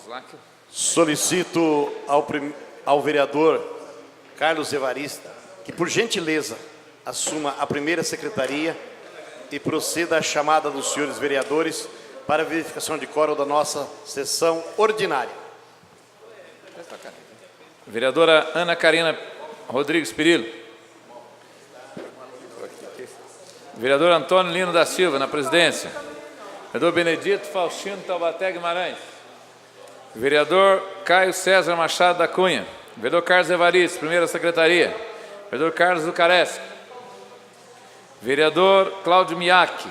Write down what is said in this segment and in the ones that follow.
Vamos lá. Solicito ao vereador Carlos Evarista que, por gentileza, assuma a primeira secretaria e proceda à chamada dos senhores vereadores para a verificação de quórum da nossa sessão ordinária. Vereadora Ana Karina Rodrigues Perillo. Vereador Antônio Lino da Silva, na presidência. Vereador Benedito Faustino Taubaté Guimarães. Vereador Caio César Machado da Cunha. Vereador Carlos Evaristo, primeira secretaria. Vereador Carlos Lucareschi. Vereador Cláudio Miaki.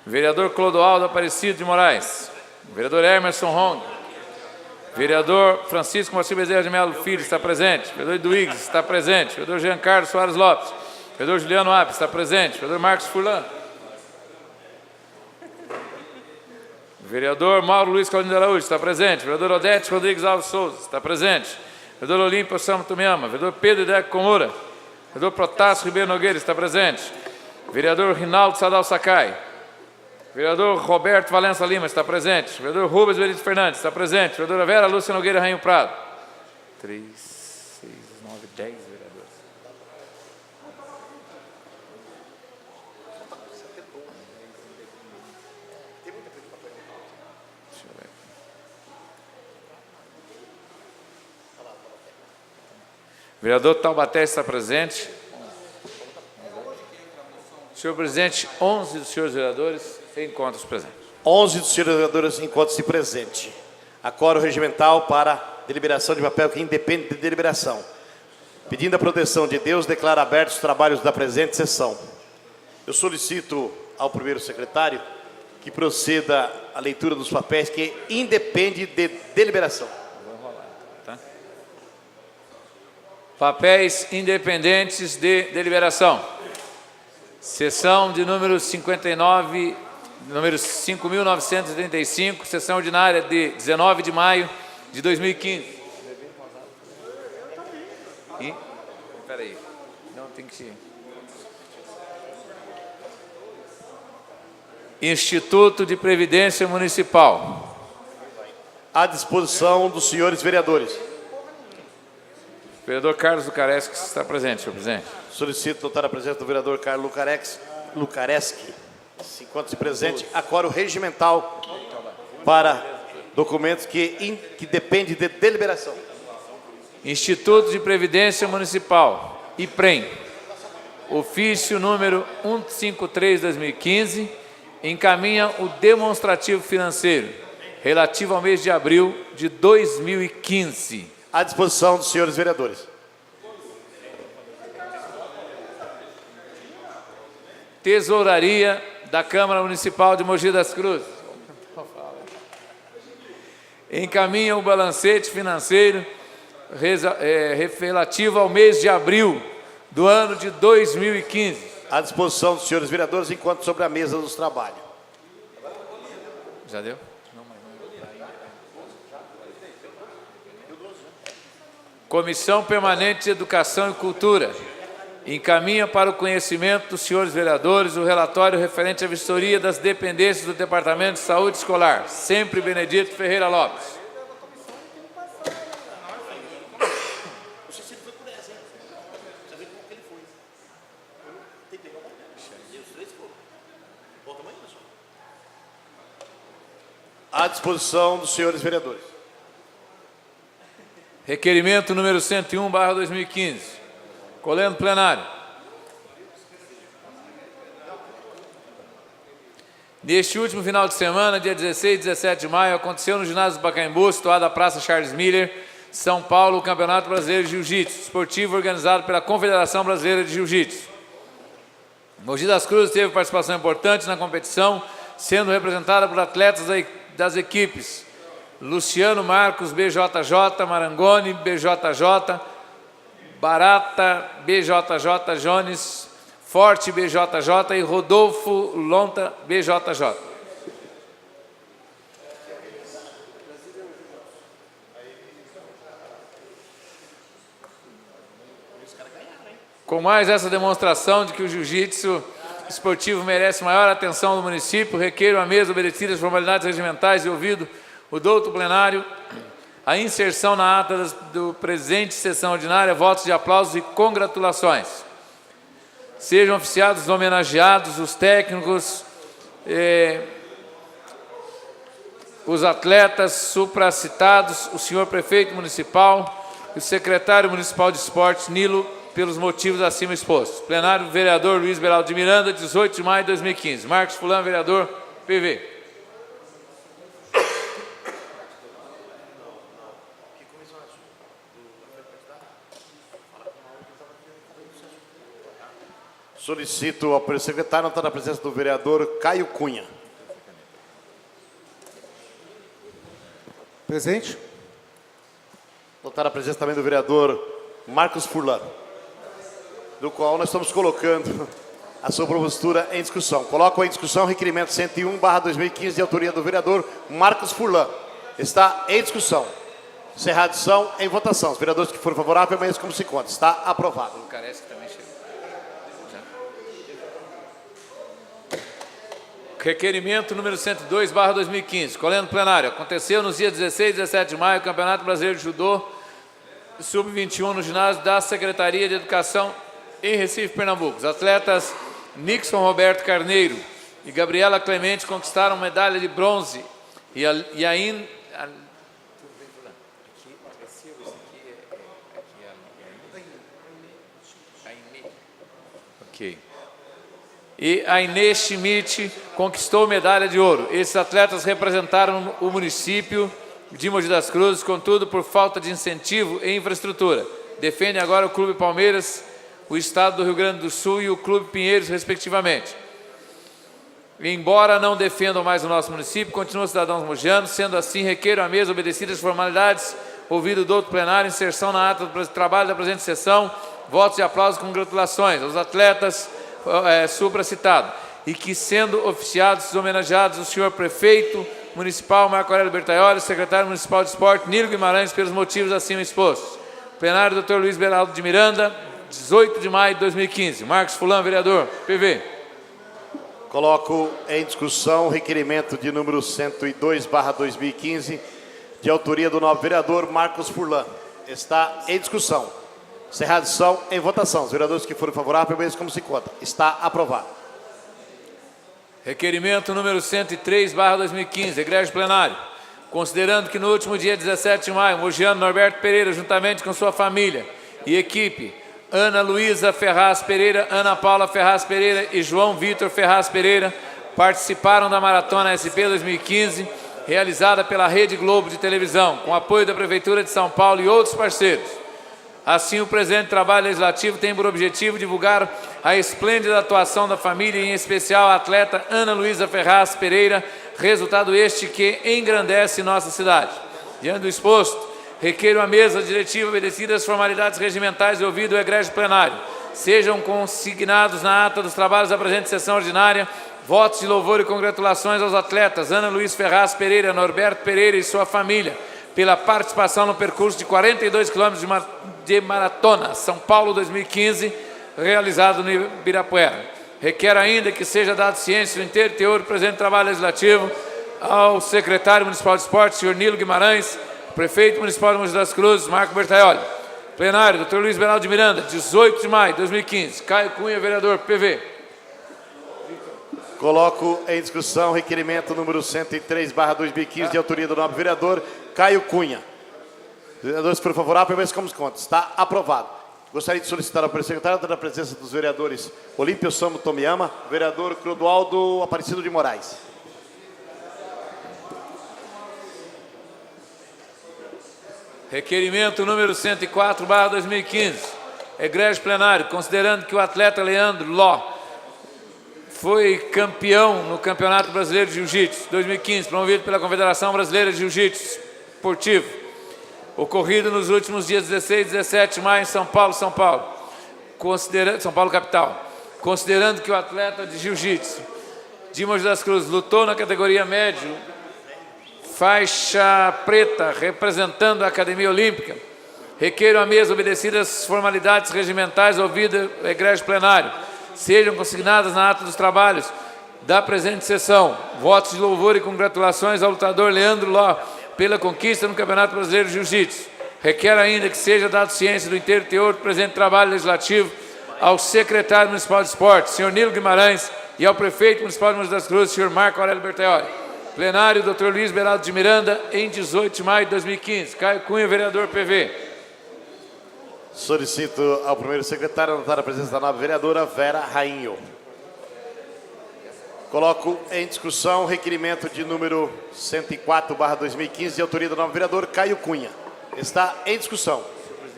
Vereador Clodoaldo Aparecido de Moraes. Vereador Emerson Rong. Vereador Francisco Moacir Bezerra de Melo Filho está presente. Vereador Eduígues está presente. Vereador Jean Carlos Soares Lopes. Vereador Juliano Apes está presente. Vereador Marcos Furlan. Vereador Mauro Luiz Claudino de Araújo está presente. Vereador Odete Rodrigues Alves Souza está presente. Vereador Olímpio Osama Tumiama. Vereador Pedro Deco Comura. Vereador Protásio Ribeiro Nogueira está presente. Vereador Rinaldo Sadal Sakai. Vereador Roberto Valença Lima está presente. Vereador Rubens Benedito Fernandes está presente. Vereadora Vera Lúcia Nogueira Rainho Prado. 3, 6, 9, 10 vereadores. Deixa eu ver. Vereador Taubaté está presente. Senhor presidente, 11 dos senhores vereadores encontram-se presentes. 11 dos senhores vereadores encontram-se presentes. Acórdão regimental para deliberação de papel que independe de deliberação. Pedindo a proteção de Deus, declaro abertos os trabalhos da presente sessão. Eu solicito ao primeiro secretário que proceda à leitura dos papéis que independe de deliberação. Vamos rolar, tá? Papéis independentes de deliberação. Sessão de número 59, número 5.935, sessão ordinária de 19 de maio de 2015. Espera aí, não tem que... Instituto de Previdência Municipal. À disposição dos senhores vereadores. Vereador Carlos Lucareschi está presente, senhor presidente. Solicito notar a presença do vereador Carlos Lucareschi. Se encontra-se presente, acórdão regimental para documentos que dependem de deliberação. Instituto de Previdência Municipal, IPREM. Ofício número 153/2015, encaminha o demonstrativo financeiro relativo ao mês de abril de 2015. À disposição dos senhores vereadores. Tesouraria da Câmara Municipal de Mogi das Cruzes. Encaminha o balancete financeiro relativo ao mês de abril do ano de 2015. À disposição dos senhores vereadores, enquanto sobre a mesa dos trabalhos. Já deu? Comissão Permanente de Educação e Cultura. Encaminha para o conhecimento dos senhores vereadores o relatório referente à vistoria das dependências do Departamento de Saúde Escolar. Sempre Benedito Ferreira Lopes. À disposição dos senhores vereadores. Requerimento número 101/2015. Colendo plenário. Neste último final de semana, dia 16 e 17 de maio, aconteceu no ginásio do Pacaembu, situado à Praça Charles Miller, São Paulo, o Campeonato Brasileiro de Jiu-Jitsu, esportivo organizado pela Confederação Brasileira de Jiu-Jitsu. Mogi das Cruzes teve participação importante na competição, sendo representada por atletas das equipes Luciano Marcos, BJJ, Marangoni, BJJ, Barata, BJJ, Jones, Forte, BJJ e Rodolfo Lonta, BJJ. Com mais essa demonstração de que o jiu-jitsu esportivo merece maior atenção do município, requeiro à mesa obedecidas as formalidades regimentais e ouvido o douto plenário, a inserção na ata do presente sessão ordinária, votos de aplausos e congratulações. Sejam oficiados homenageados os técnicos, os atletas supracitados, o senhor prefeito municipal e o secretário municipal de esportes, Nilo, pelos motivos acima expostos. Plenário do vereador Luiz Beraldo de Miranda, 18 de maio de 2015. Marcos Fulano, vereador, PV. Solicito ao secretário notar a presença do vereador Caio Cunha. Presente. Notar a presença também do vereador Marcos Furlan, do qual nós estamos colocando a sua propositura em discussão. Coloco em discussão o requerimento 101/2015 de autoria do vereador Marcos Furlan. Está em discussão. Encerrada a discussão, em votação. Os vereadores que forem favoráveis, permaneçam como se encontra. Está aprovado. Requerimento número 102/2015. Colhendo plenário. Aconteceu nos dias 16 e 17 de maio o Campeonato Brasileiro de Judô Sub-21 no ginásio da Secretaria de Educação em Recife, Pernambuco. Os atletas Nixon Roberto Carneiro e Gabriela Clemente conquistaram medalha de bronze e a Inês Schmidt conquistou medalha de ouro. Esses atletas representaram o município de Mogi das Cruzes, contudo, por falta de incentivo e infraestrutura. Defendem agora o Clube Palmeiras, o Estado do Rio Grande do Sul e o Clube Pinheiros, respectivamente. Embora não defendam mais o nosso município, continuam cidadãos mogianos. Sendo assim, requeiro à mesa, obedecidas as formalidades, ouvido o douto plenário, inserção na ata do trabalho da presente sessão, votos de aplausos e congratulações aos atletas supracitados, e que, sendo oficiados e homenageados o senhor prefeito municipal Marco Aurélio Bertaioli, secretário municipal de esporte Nilo Guimarães, pelos motivos acima expostos. Plenário, Dr. Luiz Beraldo de Miranda, 18 de maio de 2015. Marcos Fulano, vereador, PV. Coloco em discussão o requerimento de número 102/2015, de autoria do nobre vereador Marcos Furlan. Está em discussão. Encerrada a discussão, em votação. Os vereadores que forem favoráveis, permaneçam como se encontra. Está aprovado. Requerimento número 103/2015, egrégio plenário. Considerando que no último dia 17 de maio, o mogiano Norberto Pereira, juntamente com sua família e equipe, Ana Luísa Ferraz Pereira, Ana Paula Ferraz Pereira e João Vitor Ferraz Pereira, participaram da Maratona SP 2015, realizada pela Rede Globo de televisão, com apoio da Prefeitura de São Paulo e outros parceiros. Assim, o presente trabalho legislativo tem por objetivo divulgar a esplêndida atuação da família, em especial a atleta Ana Luísa Ferraz Pereira, resultado este que engrandece nossa cidade. Diante do exposto, requeiro à mesa diretiva, obedecidas as formalidades regimentais e ouvido o egrégio plenário, sejam consignados na ata dos trabalhos da presente sessão ordinária votos de louvor e congratulações aos atletas Ana Luísa Ferraz Pereira, Norberto Pereira e sua família, pela participação no percurso de 42 quilômetros de maratona São Paulo 2015, realizado no Ibirapuera. Requer ainda que seja dado ciência do inteiro teor do presente trabalho legislativo ao secretário municipal de esportes, senhor Nilo Guimarães, prefeito municipal de Mogi das Cruzes, Marco Bertaioli. Plenário, Dr. Luiz Beraldo de Miranda, 18 de maio de 2015. Caio Cunha, vereador, PV. Coloco em discussão o requerimento número 103/2015, de autoria do nobre vereador Caio Cunha. Os vereadores que forem favoráveis, permaneçam como se encontra. Está aprovado. Gostaria de solicitar ao secretário da presença dos vereadores Olímpio Samu Tomiyama, vereador Clodoaldo Aparecido de Moraes. Requerimento número 104/2015. Egrégio plenário, considerando que o atleta Leandro Ló foi campeão no Campeonato Brasileiro de Jiu-Jitsu 2015, promovido pela Confederação Brasileira de Jiu-Jitsu Esportivo, ocorrido nos últimos dias 16 e 17 de maio em São Paulo, São Paulo, capital. Considerando que o atleta de Jiu-Jitsu de Mogi das Cruzes lutou na categoria médio, faixa preta, representando a Academia Olímpica, requeiro à mesa, obedecidas as formalidades regimentais, ouvido o egrégio plenário, sejam consignadas na ata dos trabalhos da presente sessão votos de louvor e congratulações ao lutador Leandro Ló, pela conquista no Campeonato Brasileiro de Jiu-Jitsu. Requer ainda que seja dado ciência do inteiro teor do presente trabalho legislativo ao secretário municipal de esporte, senhor Nilo Guimarães, e ao prefeito municipal de Mogi das Cruzes, senhor Marco Aurélio Bertaioli. Plenário, Dr. Luiz Beraldo de Miranda, em 18 de maio de 2015. Caio Cunha, vereador PV. Solicito ao primeiro secretário anotar a presença da nova vereadora Vera Rainho. Coloco em discussão o requerimento de número 104/2015, de autoria do novo vereador Caio Cunha. Está em discussão.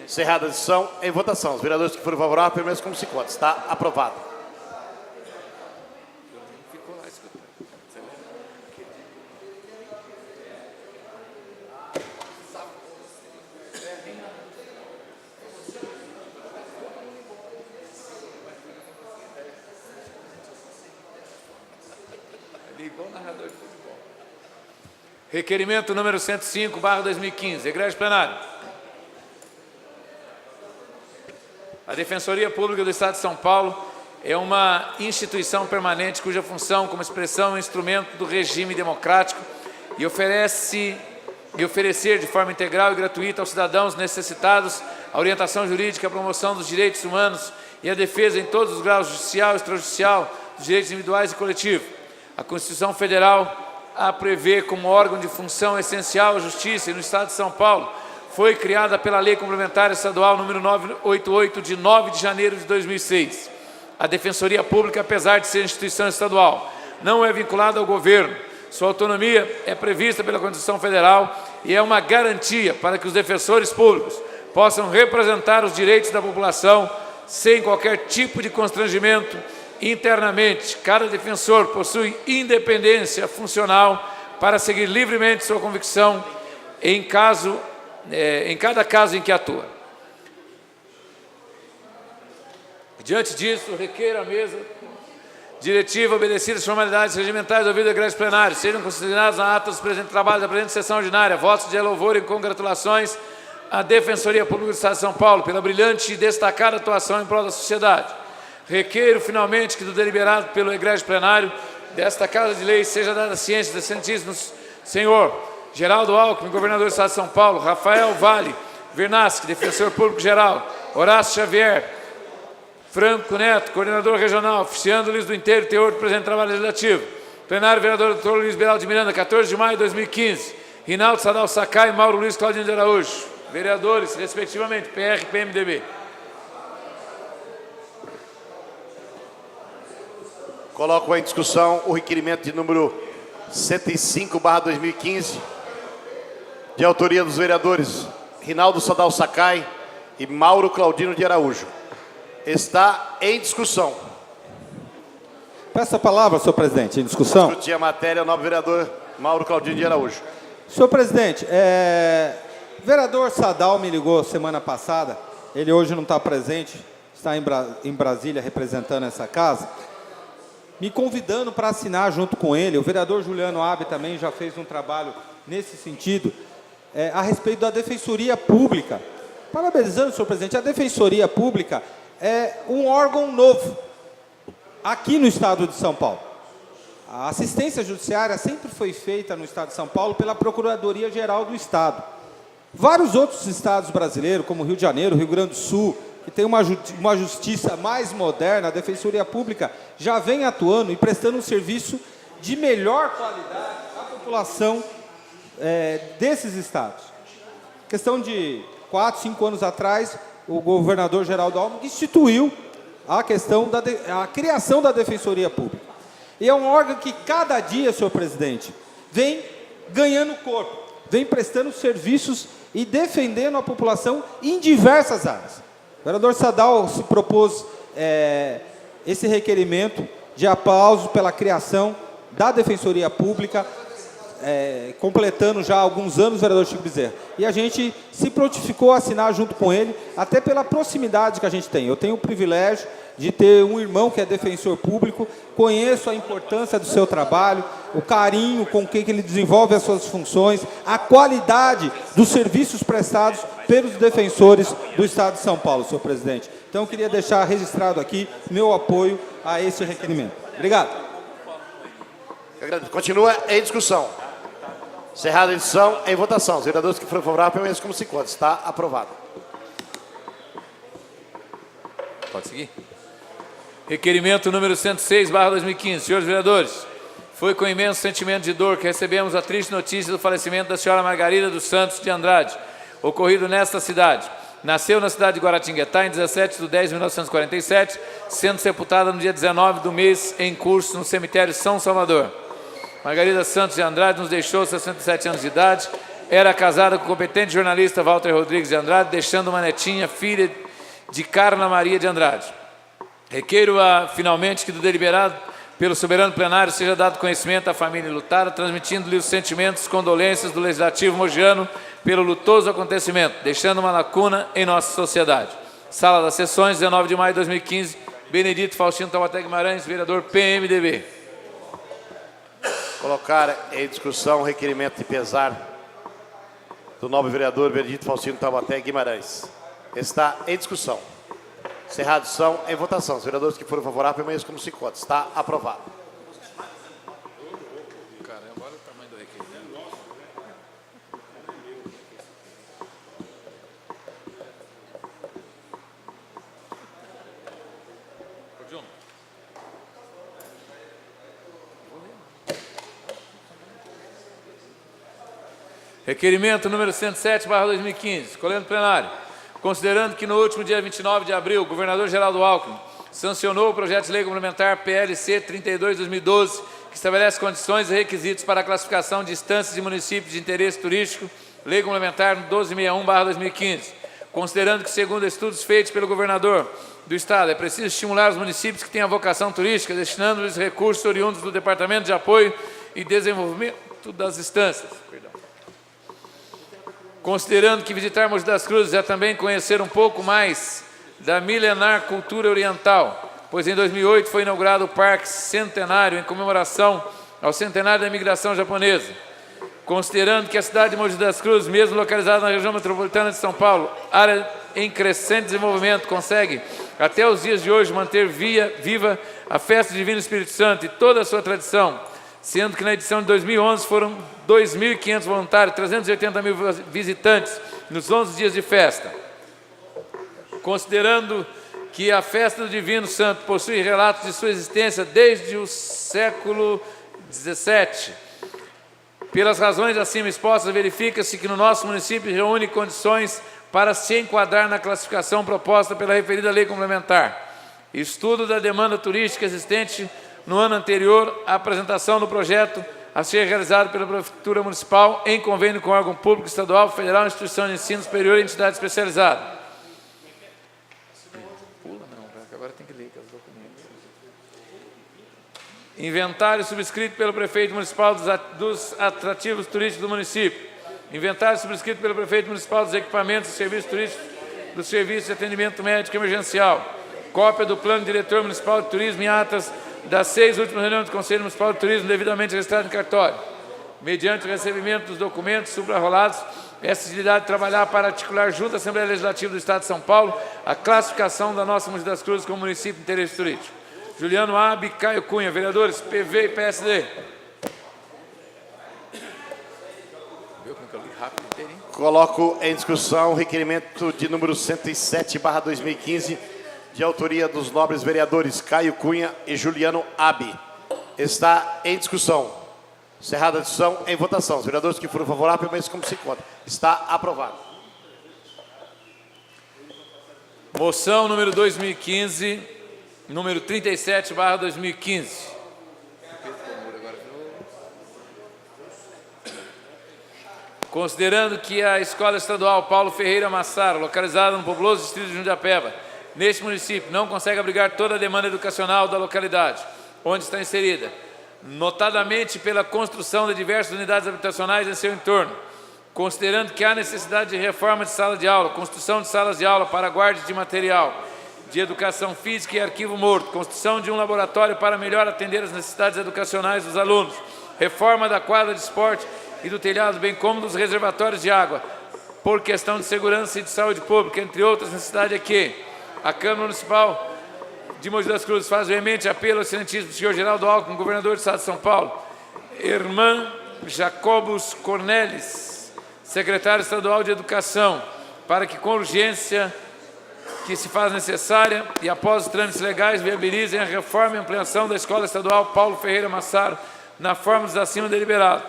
Encerrada a discussão, em votação. Os vereadores que forem favoráveis permaneçam como se encontram. Está aprovado. Requerimento número 105/2015, egrégio plenário. A Defensoria Pública do Estado de São Paulo é uma instituição permanente cuja função, como expressão e instrumento do regime democrático, e oferecer de forma integral e gratuita aos cidadãos necessitados a orientação jurídica, a promoção dos direitos humanos e a defesa em todos os graus judicial e extrajudicial dos direitos individuais e coletivos. A Constituição Federal a prever como órgão de função essencial a Justiça e no Estado de São Paulo, foi criada pela Lei Complementar Estadual número 988, de 9 de janeiro de 2006. A Defensoria Pública, apesar de ser instituição estadual, não é vinculada ao governo. Sua autonomia é prevista pela Constituição Federal e é uma garantia para que os defensores públicos possam representar os direitos da população sem qualquer tipo de constrangimento. Internamente, cada defensor possui independência funcional para seguir livremente sua convicção em cada caso em que atua. Diante disso, requer a mesa diretiva obedecida às formalidades regimentais do ouvido do egrégio plenário, sejam considerados na ata do presente trabalho da presente sessão ordinária votos de louvor e congratulações à Defensoria Pública do Estado de São Paulo pela brilhante e destacada atuação em prol da sociedade. Requeiro, finalmente, que do deliberado pelo egrégio plenário desta Casa de Leis seja dada ciência dos excelentíssimos senhor Geraldo Alckmin, governador do Estado de São Paulo, Rafael Vale Vernasque, defensor público geral, Horácio Xavier Franco Neto, coordenador regional, oficiando-lhes do inteiro teor do presente trabalho legislativo. Plenário, vereador Dr. Luiz Beraldo de Miranda, 14 de maio de 2015. Rinaldo Sadal Sakai e Mauro Luiz Claudino de Araújo. Vereadores, respectivamente, PR e PMDB. Coloco em discussão o requerimento de número 105/2015, de autoria dos vereadores Rinaldo Sadal Sakai e Mauro Claudino de Araújo. Está em discussão. Peço a palavra, senhor presidente, em discussão. Discutir a matéria, o novo vereador Mauro Claudino de Araújo. Senhor presidente, o vereador Sadal me ligou semana passada, ele hoje não está presente, está em Brasília representando essa casa, me convidando para assinar junto com ele. O vereador Juliano Abe também já fez um trabalho nesse sentido, a respeito da Defensoria Pública. Parabenizando, senhor presidente, a Defensoria Pública é um órgão novo aqui no Estado de São Paulo. A assistência judiciária sempre foi feita no Estado de São Paulo pela Procuradoria-Geral do Estado. Vários outros estados brasileiros, como Rio de Janeiro, Rio Grande do Sul, que tem uma justiça mais moderna, a Defensoria Pública já vem atuando e prestando um serviço de melhor qualidade à população desses estados. Questão de 4, 5 anos atrás, o governador Geraldo Alckmin instituiu a questão a criação da Defensoria Pública. E é um órgão que cada dia, senhor presidente, vem ganhando corpo, vem prestando serviços e defendendo a população em diversas áreas. O vereador Sadal se propôs esse requerimento de aplauso pela criação da Defensoria Pública, completando já alguns anos o vereador Chico Bezerra. E a gente se prontificou a assinar junto com ele, até pela proximidade que a gente tem. Eu tenho o privilégio de ter um irmão que é defensor público, conheço a importância do seu trabalho, o carinho com que ele desenvolve as suas funções, a qualidade dos serviços prestados pelos defensores do Estado de São Paulo, senhor presidente. Então, eu queria deixar registrado aqui meu apoio a esse requerimento. Obrigado. Continua em discussão. Encerrada a edição, em votação. Os vereadores que foram favoráveis permaneçam como se encontram. Está aprovado. Pode seguir. Requerimento número 106/2015. Senhores vereadores, foi com imenso sentimento de dor que recebemos a triste notícia do falecimento da senhora Margarida dos Santos de Andrade, ocorrido nesta cidade. Nasceu na cidade de Guaratinguetá em 17/10/1947, sendo sepultada no dia 19 do mês em curso no cemitério São Salvador. Margarida Santos de Andrade nos deixou aos 67 anos de idade. Era casada com o competente jornalista Walter Rodrigues de Andrade, deixando uma netinha, filha de Carla Maria de Andrade. Requeiro finalmente que do deliberado pelo soberano plenário seja dado conhecimento à família enlutada, transmitindo-lhe os sentimentos, condolências do Legislativo mogiano pelo lutoso acontecimento, deixando uma lacuna em nossa sociedade. Sala das Sessões, 19 de maio de 2015, Benedito Faustino Taubaté Guimarães, vereador PMDB. Colocar em discussão o requerimento de pesar do nobre vereador Benedito Faustino Taubaté Guimarães. Está em discussão. Encerrada a discussão, em votação. Os vereadores que foram favoráveis permaneçam como se encontram. Está aprovado. Caramba, olha o tamanho do requerimento. Requerimento número 107/2015, colhendo plenário. Considerando que no último dia 29 de abril, o governador Geraldo Alckmin sancionou o projeto de lei complementar PLC 32/2012, que estabelece condições e requisitos para a classificação de instâncias e municípios de interesse turístico, lei complementar 1261/2015. Considerando que, segundo estudos feitos pelo governador do Estado, é preciso estimular os municípios que têm a vocação turística, destinando-lhes recursos oriundos do Departamento de Apoio e Desenvolvimento das Instâncias. Considerando que visitar Mogi das Cruzes é também conhecer um pouco mais da milenar cultura oriental, pois em 2008 foi inaugurado o Parque Centenário em comemoração ao centenário da imigração japonesa. Considerando que a cidade de Mogi das Cruzes, mesmo localizada na região metropolitana de São Paulo, área em crescente desenvolvimento, consegue até os dias de hoje manter viva a festa do Divino Espírito Santo e toda a sua tradição, sendo que na edição de 2011 foram 2.500 voluntários, 380 mil visitantes nos 11 dias de festa. Considerando que a festa do Divino Santo possui relatos de sua existência desde o século XVII, pelas razões acima expostas, verifica-se que no nosso município reúne condições para se enquadrar na classificação proposta pela referida lei complementar. Estudo da demanda turística existente no ano anterior à apresentação do projeto a ser realizado pela Prefeitura Municipal em convênio com órgão público, estadual, federal, instituição de ensino superior e entidade especializada. Agora tem que ler os documentos. Inventário subscrito pelo Prefeito Municipal dos atrativos turísticos do município. Inventário subscrito pelo Prefeito Municipal dos equipamentos e serviços turísticos do Serviço de Atendimento Médico Emergencial. Cópia do Plano Diretor Municipal de Turismo e atas das 6 últimas reuniões do Conselho Municipal de Turismo devidamente registrado em cartório. Mediante o recebimento dos documentos suprarrolados, essa entidade trabalhar para articular junto à Assembleia Legislativa do Estado de São Paulo a classificação da nossa Mogi das Cruzes como município de interesse turístico. Juliano Abi, Caio Cunha, vereadores PV e PSD. Viu como que eu li rápido inteirinho? Coloco em discussão o requerimento de número 107/2015, de autoria dos nobres vereadores Caio Cunha e Juliano Abi. Está em discussão. Encerrada a discussão, em votação. Os vereadores que foram favoráveis permanecem como se encontram. Está aprovado. Moção número 2015, número 37/2015. Considerando que a Escola Estadual Paulo Ferreira Massaro, localizada no populoso distrito de Jundiapeba, neste município, não consegue abrigar toda a demanda educacional da localidade, onde está inserida, notadamente pela construção de diversas unidades habitacionais em seu entorno, considerando que há necessidade de reforma de sala de aula, construção de salas de aula para guarda de material, de educação física e arquivo morto, construção de um laboratório para melhor atender as necessidades educacionais dos alunos, reforma da quadra de esporte e do telhado, bem como dos reservatórios de água, por questão de segurança e de saúde pública, entre outras necessidades, é que a Câmara Municipal de Mogi das Cruzes faz veemente apelo ao excelentíssimo senhor Geraldo Alckmin, governador do Estado de São Paulo, irmã Jacobus Cornelis, secretário estadual de Educação, para que com urgência que se faz necessária e após os trâmites legais viabilizem a reforma e ampliação da Escola Estadual Paulo Ferreira Massaro na forma dos acima deliberado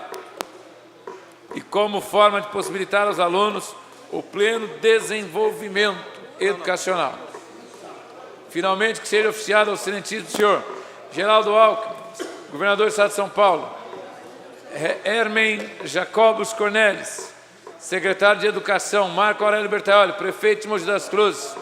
e como forma de possibilitar aos alunos o pleno desenvolvimento educacional. Finalmente, que seja oficiado ao excelentíssimo senhor Geraldo Alckmin, governador do Estado de São Paulo, Hermen Jacobus Cornelis, secretário de Educação, Marco Aurélio Bertaioli, prefeito de Mogi das Cruzes,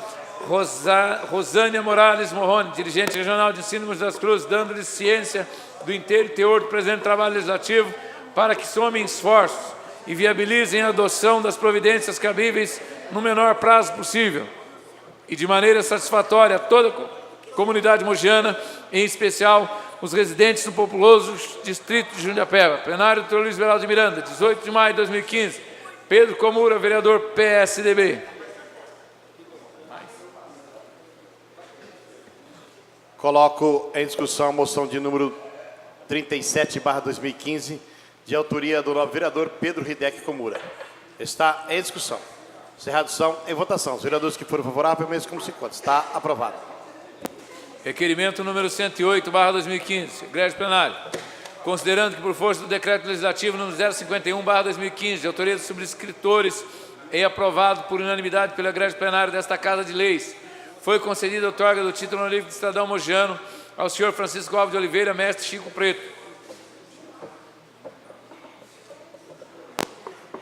Rosânia Morales Morrone, dirigente regional de ensino de Mogi das Cruzes, dando-lhes ciência do inteiro teor do presente trabalho legislativo para que somem esforços e viabilizem a adoção das providências cabíveis no menor prazo possível e de maneira satisfatória a toda a comunidade mogiana, em especial os residentes do populoso distrito de Jundiapeba. Plenário Dr. Luiz Beraldo de Miranda, 18 de maio de 2015. Pedro Comura, vereador PSDB. Coloco em discussão a moção de número 37/2015, de autoria do novo vereador Pedro Hideki Comura. Está em discussão. Encerrada a discussão, em votação. Os vereadores que forem favoráveis, permaneçam como se encontram. Está aprovado. Requerimento número 108/2015, egrégio plenário. Considerando que por força do decreto legislativo número 051/2015, de autoria dos subscritores e aprovado por unanimidade pelo egrégio plenário desta Casa de Leis, foi concedida a outorga do título honorífico de cidadão mogiano ao senhor Francisco Alves de Oliveira, mestre Chico Preto.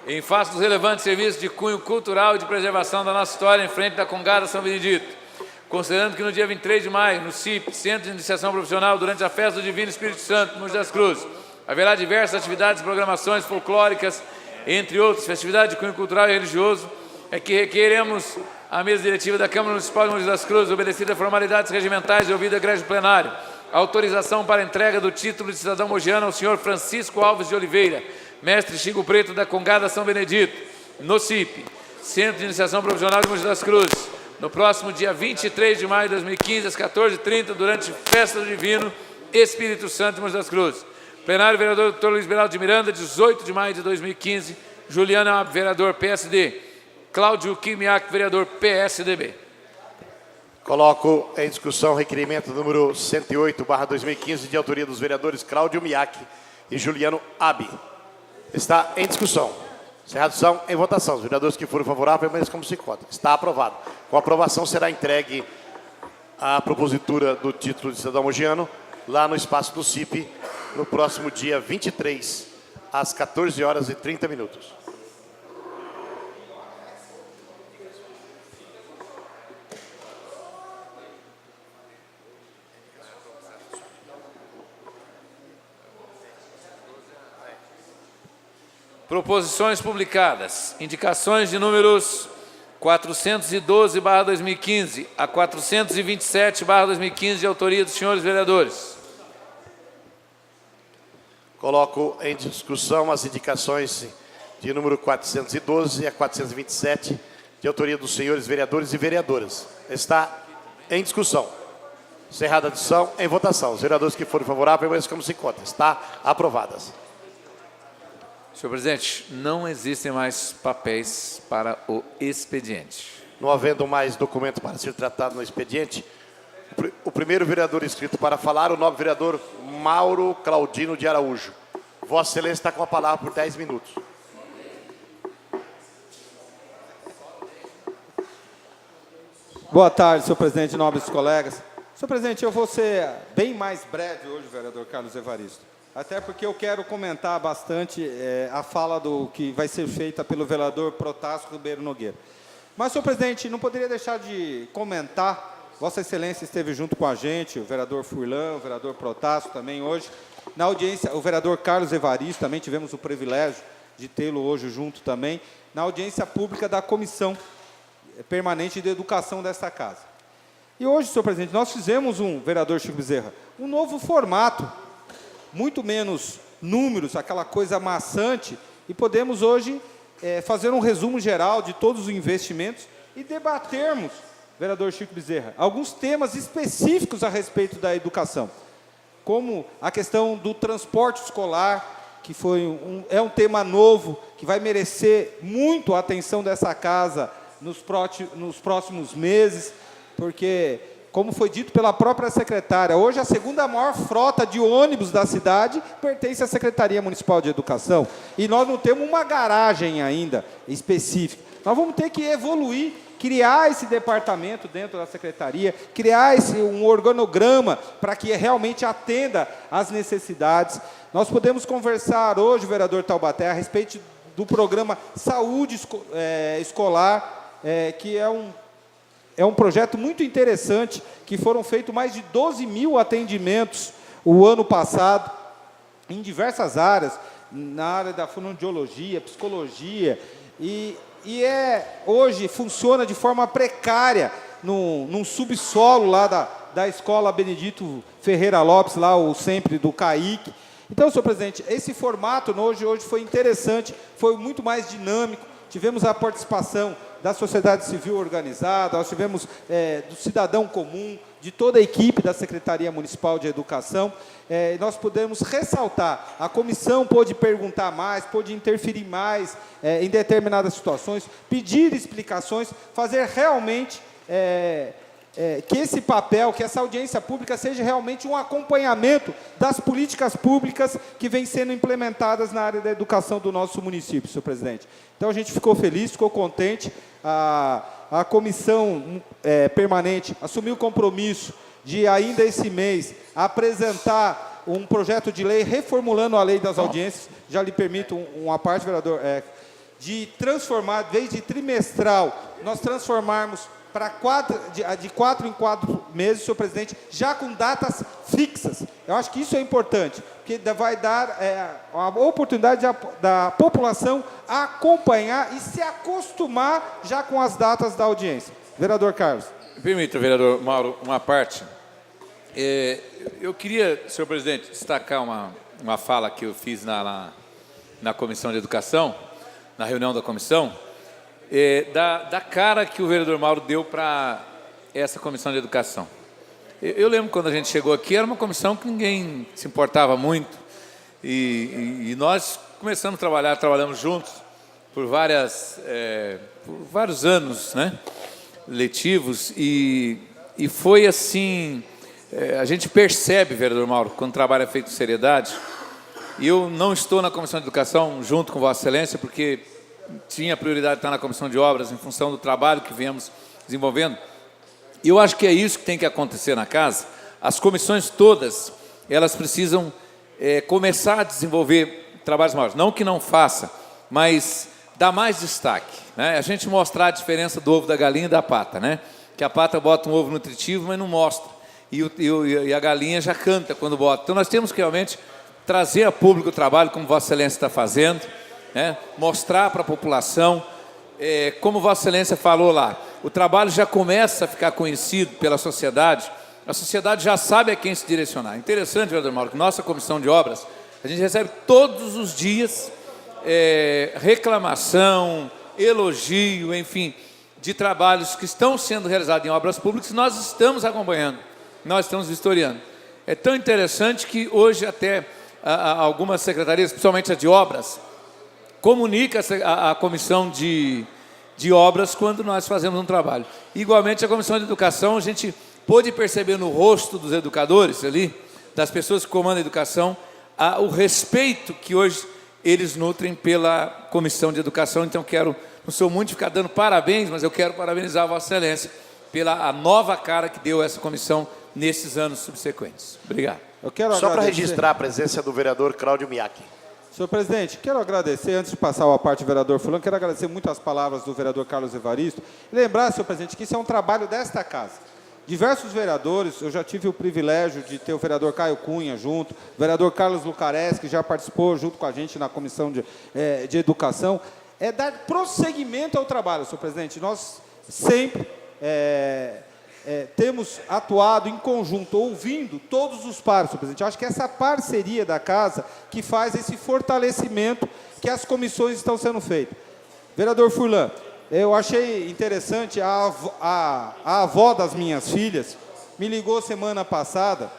Em face dos relevantes serviços de cunho cultural e de preservação da nossa história em frente da Congada São Benedito, considerando que no dia 23 de maio, no CIP, Centro de Iniciação Profissional, durante a festa do Divino Espírito Santo, Mogi das Cruzes, haverá diversas atividades e programações folclóricas, entre outros, festividade de cunho cultural e religioso, é que requeremos à mesa diretiva da Câmara Municipal de Mogi das Cruzes, obedecidas formalidades regimentais e ouvido egrégio plenário, autorização para entrega do título de cidadão mogiano ao senhor Francisco Alves de Oliveira, mestre Chico Preto da Congada São Benedito, no CIP, Centro de Iniciação Profissional de Mogi das Cruzes, no próximo dia 23 de maio de 2015, às 14h30, durante Festa do Divino Espírito Santo de Mogi das Cruzes. Plenário, vereador Dr. Luiz Beraldo de Miranda, 18 de maio de 2015, Juliana, vereador PSD, Cláudio Kimiak, vereador PSDB. Coloco em discussão o requerimento número 108/2015, de autoria dos vereadores Cláudio Miak e Juliano Abi. Está em discussão. Encerrada a discussão, em votação. Os vereadores que forem favoráveis, permaneçam como se encontram. Está aprovado. Com a aprovação, será entregue a propositura do título de cidadão mogiano lá no espaço do CIP, no próximo dia 23, às 14h30. Proposições publicadas. Indicações de números 412/2015 a 427/2015, de autoria dos senhores vereadores. Coloco em discussão as indicações de número 412 a 427, de autoria dos senhores vereadores e vereadoras. Está em discussão. Encerrada a discussão, em votação. Os vereadores que forem favoráveis, permaneçam como se encontram. Está aprovadas. Senhor presidente, não existem mais papéis para o expediente. Não havendo mais documento para ser tratado no expediente, o primeiro vereador inscrito para falar, o novo vereador Mauro Claudino de Araújo. Vossa Excelência está com a palavra por 10 minutos. Boa tarde, senhor presidente, nobres colegas. Senhor presidente, eu vou ser bem mais breve hoje, vereador Carlos Evaristo. Até porque eu quero comentar bastante a fala que vai ser feita pelo vereador Protásio Ribeiro Nogueira. Mas, senhor presidente, não poderia deixar de comentar, Vossa Excelência esteve junto com a gente, o vereador Furlan, o vereador Protásio também hoje, na audiência, o vereador Carlos Evaristo, também tivemos o privilégio de tê-lo hoje junto também, na audiência pública da Comissão Permanente de Educação desta Casa. E hoje, senhor presidente, nós fizemos vereador Chico Bezerra, um novo formato, muito menos números, aquela coisa maçante, e podemos hoje fazer um resumo geral de todos os investimentos e debatermos, vereador Chico Bezerra, alguns temas específicos a respeito da educação, como a questão do transporte escolar, que é um tema novo, que vai merecer muito a atenção dessa casa nos próximos meses, porque, como foi dito pela própria secretária, hoje a segunda maior frota de ônibus da cidade pertence à Secretaria Municipal de Educação, e nós não temos uma garagem ainda específica. Nós vamos ter que evoluir, criar esse departamento dentro da secretaria, criar um organograma para que realmente atenda às necessidades. Nós podemos conversar hoje, vereador Taubaté, a respeito do programa Saúde Escolar, que é um projeto muito interessante, que foram feitos mais de 12 mil atendimentos o ano passado, em diversas áreas, na área da fonoaudiologia, psicologia, e hoje funciona de forma precária, num subsolo lá da Escola Benedito Ferreira Lopes, lá o sempre do CAIC. Então, senhor presidente, esse formato hoje foi interessante, foi muito mais dinâmico, tivemos a participação da sociedade civil organizada, nós tivemos do cidadão comum, de toda a equipe da Secretaria Municipal de Educação. Nós podemos ressaltar, a comissão pôde perguntar mais, pôde interferir mais em determinadas situações, pedir explicações, fazer realmente que esse papel, que essa audiência pública seja realmente um acompanhamento das políticas públicas que vêm sendo implementadas na área da educação do nosso município, senhor presidente. Então, a gente ficou feliz, ficou contente. A comissão permanente assumiu o compromisso de, ainda esse mês, apresentar um projeto de lei reformulando a lei das audiências. Já lhe permito uma parte, vereador, de transformar, em vez de trimestral, nós transformarmos para de 4 em 4 meses, senhor presidente, já com datas fixas. Eu acho que isso é importante, porque vai dar a oportunidade da população acompanhar e se acostumar já com as datas da audiência. Vereador Carlos. Permita, vereador Mauro, uma parte. Eu queria, senhor presidente, destacar uma fala que eu fiz na Comissão de Educação, na reunião da comissão, da cara que o vereador Mauro deu para essa Comissão de Educação. Eu lembro quando a gente chegou aqui, era uma comissão que ninguém se importava muito, e nós começamos a trabalhar, trabalhamos juntos por vários anos, né, letivos, e foi assim, a gente percebe, vereador Mauro, quando o trabalho é feito com seriedade. E eu não estou na Comissão de Educação junto com Vossa Excelência, porque tinha prioridade de estar na Comissão de Obras em função do trabalho que viemos desenvolvendo. E eu acho que é isso que tem que acontecer na casa. As comissões todas, elas precisam começar a desenvolver trabalhos maiores. Não que não faça, mas dar mais destaque, né? A gente mostrar a diferença do ovo da galinha e da pata, né? Que a pata bota um ovo nutritivo, mas não mostra. E a galinha já canta quando bota. Então, nós temos que realmente trazer a público o trabalho, como Vossa Excelência está fazendo, mostrar para a população, como Vossa Excelência falou lá, o trabalho já começa a ficar conhecido pela sociedade, a sociedade já sabe a quem se direcionar. Interessante, vereador Mauro, que nossa Comissão de Obras, a gente recebe todos os dias reclamação, elogio, enfim, de trabalhos que estão sendo realizados em obras públicas, e nós estamos acompanhando, nós estamos vistoriando. É tão interessante que hoje até algumas secretarias, principalmente a de obras, comunica a comissão de obras quando nós fazemos um trabalho. Igualmente, a comissão de educação, a gente pôde perceber no rosto dos educadores ali, das pessoas que comandam a educação, o respeito que hoje eles nutrem pela comissão de educação. Então, não sou muito de ficar dando parabéns, mas eu quero parabenizar a Vossa Excelência pela nova cara que deu essa comissão nesses anos subsequentes. Obrigado. Só para registrar a presença do vereador Cláudio Miaki. Senhor presidente, quero agradecer, antes de passar a parte do vereador Fulano, quero agradecer muito as palavras do vereador Carlos Evaristo, e lembrar, senhor presidente, que isso é um trabalho desta casa. Diversos vereadores, eu já tive o privilégio de ter o vereador Caio Cunha junto, o vereador Carlos Lucares, que já participou junto com a gente na Comissão de Educação, dar prosseguimento ao trabalho, senhor presidente. Nós sempre temos atuado em conjunto, ouvindo todos os pares, senhor presidente. Eu acho que essa parceria da casa que faz esse fortalecimento que as comissões estão sendo feitas. Vereador Furlan, eu achei interessante, a avó das minhas filhas me ligou semana passada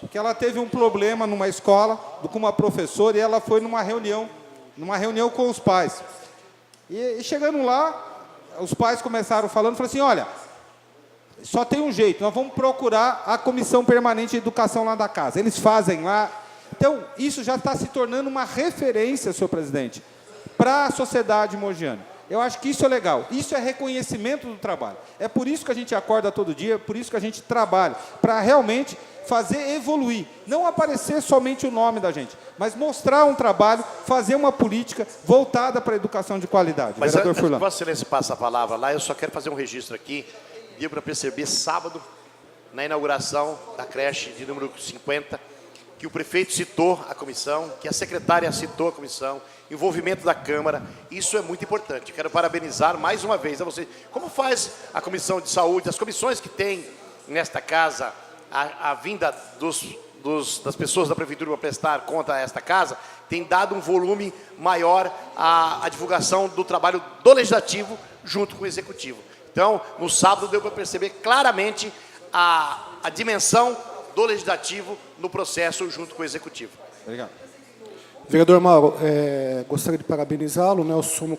que ela teve um problema numa escola, com uma professora, e ela foi numa reunião com os pais. E chegando lá, os pais começaram falaram assim, olha, só tem um jeito, nós vamos procurar a Comissão Permanente de Educação lá da casa. Eles fazem lá. Então, isso já está se tornando uma referência, senhor presidente, para a sociedade mogiana. Eu acho que isso é legal. Isso é reconhecimento do trabalho. É por isso que a gente acorda todo dia, por isso que a gente trabalha, para realmente fazer evoluir. Não aparecer somente o nome da gente, mas mostrar um trabalho, fazer uma política voltada para a educação de qualidade. Mas Vereador antes que Furlan. Vossa Excelência passa a palavra lá, eu só quero fazer um registro aqui. Deu para perceber sábado, na inauguração da creche de número 50, que o prefeito citou a comissão, que a secretária citou a comissão, envolvimento da Câmara, isso é muito importante. Quero parabenizar mais uma vez a vocês. Como faz a Comissão de Saúde, as comissões que tem nesta casa, a vinda das pessoas da Prefeitura para prestar conta a esta casa, tem dado um volume maior à divulgação do trabalho do Legislativo junto com o Executivo. Então, no sábado deu para perceber claramente a dimensão do Legislativo no processo junto com o Executivo. Obrigado. Vereador Mauro, gostaria de parabenizá-lo, né, eu sumo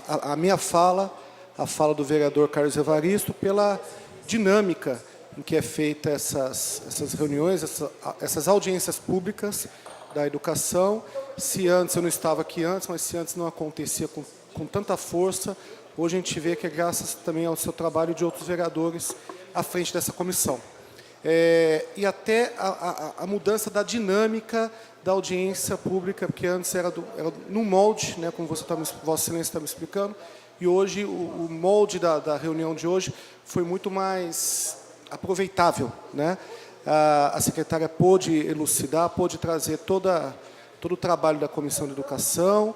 a minha fala, a fala do vereador Carlos Evaristo, pela dinâmica em que é feita essas reuniões, essas audiências públicas da educação. Se antes, eu não estava aqui antes, mas se antes não acontecia com tanta força, hoje a gente vê que é graças também ao seu trabalho e de outros vereadores à frente dessa comissão. E até a mudança da dinâmica da audiência pública, porque antes era no molde, né, como Vossa Excelência está me explicando, e hoje o molde da reunião de hoje foi muito mais aproveitável, né? A secretária pôde elucidar, pôde trazer todo o trabalho da Comissão de Educação,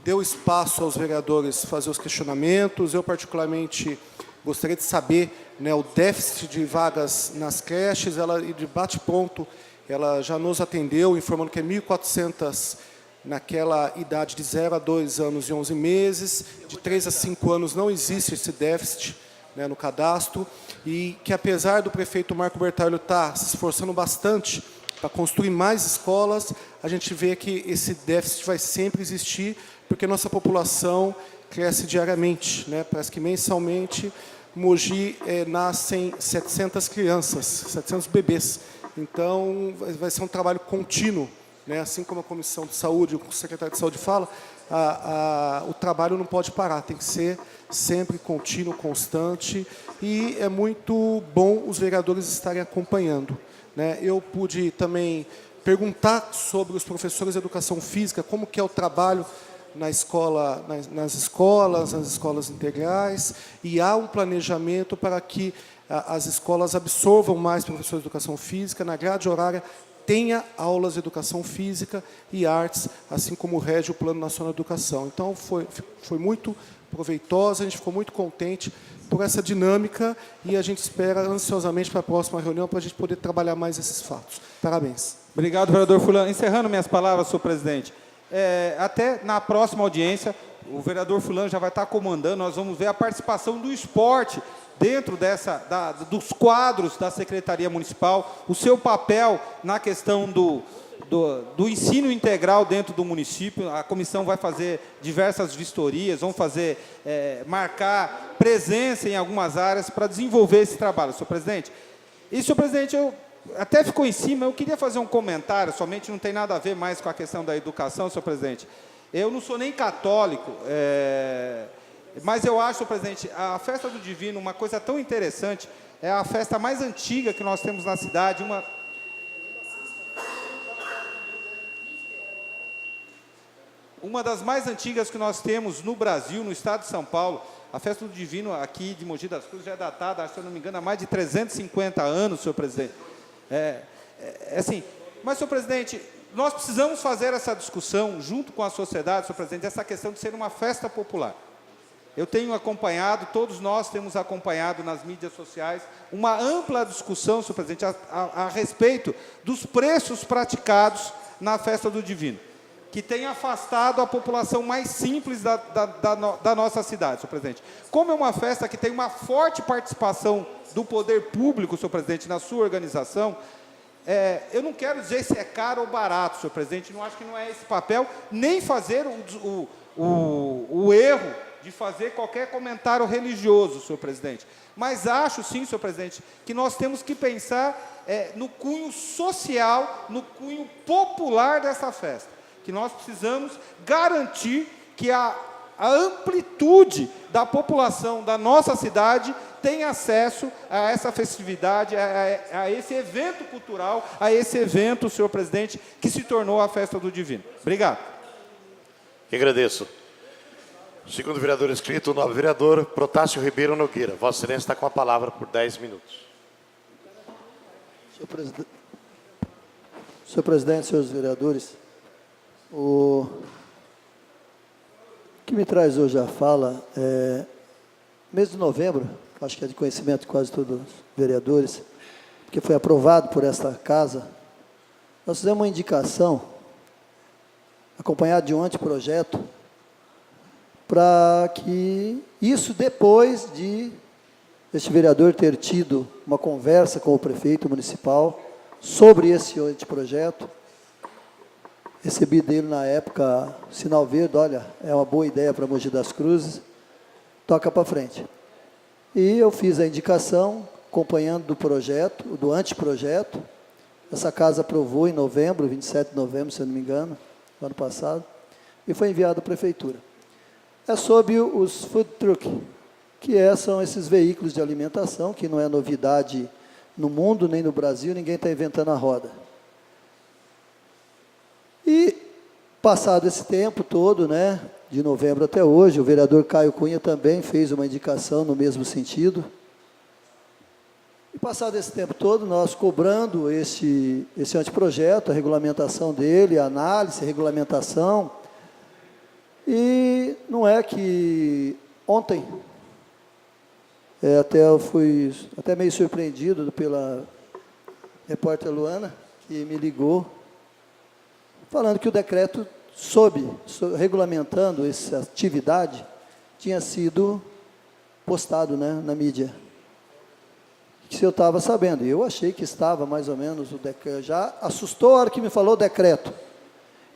deu espaço aos vereadores fazer os questionamentos. Eu, particularmente, gostaria de saber, né, o déficit de vagas nas creches. Ela, de bate-pronto, ela já nos atendeu, informando que é 1.400 naquela idade de 0 a 2 anos e 11 meses, de 3 a 5 anos não existe esse déficit, né, no cadastro, e que, apesar do prefeito Marco Bertalho estar se esforçando bastante para construir mais escolas, a gente vê que esse déficit vai sempre existir, porque nossa população cresce diariamente, né? Parece que mensalmente Mogi nascem 700 crianças, 700 bebês. Então, vai ser um trabalho contínuo, né? Assim como a Comissão de Saúde, o secretário de Saúde fala, o trabalho não pode parar, tem que ser sempre contínuo, constante, e é muito bom os vereadores estarem acompanhando, né? Eu pude também perguntar sobre os professores de educação física, como que é o trabalho na escola, nas escolas integrais, e há um planejamento para que as escolas absorvam mais professores de educação física, na grade horária tenha aulas de educação física e artes, assim como rege o Plano Nacional de Educação. Então, foi muito proveitosa, a gente ficou muito contente por essa dinâmica e a gente espera ansiosamente para a próxima reunião para a gente poder trabalhar mais esses fatos. Parabéns. Obrigado, vereador Furlan. Encerrando minhas palavras, senhor presidente, até na próxima audiência, o vereador Furlan já vai estar comandando, nós vamos ver a participação do esporte dentro dos quadros da Secretaria Municipal, o seu papel na questão do ensino integral dentro do município. A comissão vai fazer diversas vistorias, vão marcar presença em algumas áreas para desenvolver esse trabalho, senhor presidente. E, senhor presidente, até ficou em cima, eu queria fazer um comentário, somente não tem nada a ver mais com a questão da educação, senhor presidente. Eu não sou nem católico, mas eu acho, senhor presidente, a Festa do Divino, uma coisa tão interessante, é a festa mais antiga que nós temos na cidade, uma das mais antigas que nós temos no Brasil, no estado de São Paulo. A Festa do Divino aqui de Mogi das Cruzes já é datada, se eu não me engano, há mais de 350 anos, senhor presidente. Assim, mas, senhor presidente, nós precisamos fazer essa discussão junto com a sociedade, senhor presidente, essa questão de ser uma festa popular. Eu tenho acompanhado, todos nós temos acompanhado nas mídias sociais, uma ampla discussão, senhor presidente, a respeito dos preços praticados na Festa do Divino, que tem afastado a população mais simples da nossa cidade, senhor presidente. Como é uma festa que tem uma forte participação do poder público, senhor presidente, na sua organização, eu não quero dizer se é caro ou barato, senhor presidente, não acho que não é esse papel, nem fazer o erro de fazer qualquer comentário religioso, senhor presidente. Mas acho sim, senhor presidente, que nós temos que pensar no cunho social, no cunho popular dessa festa, que nós precisamos garantir que a amplitude da população da nossa cidade tem acesso a essa festividade, a esse evento cultural, a esse evento, senhor presidente, que se tornou a Festa do Divino. Obrigado. Eu agradeço. Segundo vereador inscrito, o novo vereador Protásio Ribeiro Nogueira. Vossa Excelência está com a palavra por 10 minutos. Senhor presidente, senhores vereadores, o que me traz hoje a fala é mês de novembro, acho que é de conhecimento de quase todos os vereadores, porque foi aprovado por esta casa, nós fizemos uma indicação, acompanhado de um anteprojeto, para que isso depois de este vereador ter tido uma conversa com o prefeito municipal sobre esse anteprojeto, recebi dele na época sinal verde, olha, é uma boa ideia para Mogi das Cruzes, toca para frente. E eu fiz a indicação, acompanhando do projeto, do anteprojeto, essa casa aprovou em novembro, 27 de novembro, se eu não me engano, do ano passado, e foi enviado à prefeitura. É sobre os food truck, que são esses veículos de alimentação, que não é novidade no mundo, nem no Brasil, ninguém está inventando a roda. E, passado esse tempo todo, né, de novembro até hoje, o vereador Caio Cunha também fez uma indicação no mesmo sentido. E, passado esse tempo todo, nós cobrando esse anteprojeto, a regulamentação dele, a análise, a regulamentação. E não é que ontem, até eu fui meio surpreendido pela repórter Luana, que me ligou, falando que o decreto regulamentando essa atividade tinha sido postado, né, na mídia. Se eu estava sabendo, eu achei que estava mais ou menos o decreto, já assustou a hora que me falou o decreto.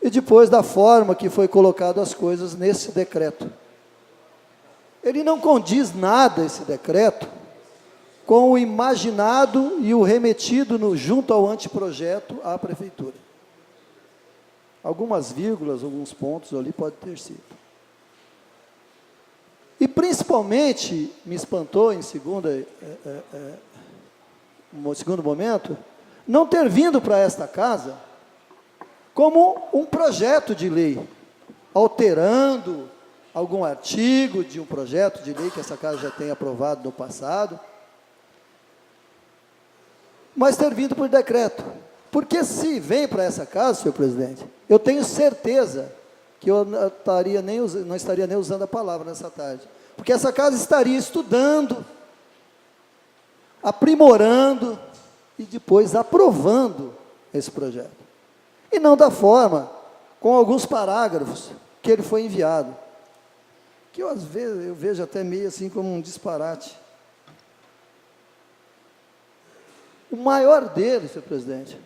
E depois da forma que foi colocado as coisas nesse decreto. Ele não condiz nada, esse decreto, com o imaginado e o remetido junto ao anteprojeto à prefeitura. Algumas vírgulas, alguns pontos ali pode ter sido. E principalmente me espantou em segundo momento, não ter vindo para esta casa como um projeto de lei, alterando algum artigo de um projeto de lei que essa casa já tem aprovado no passado, mas ter vindo por decreto. Porque se vem para essa casa, senhor presidente, eu tenho certeza que eu não estaria nem usando a palavra nessa tarde, porque essa casa estaria estudando, aprimorando e depois aprovando esse projeto. E não da forma, com alguns parágrafos que ele foi enviado, que às vezes eu vejo até meio assim como um disparate. O maior dele, senhor presidente,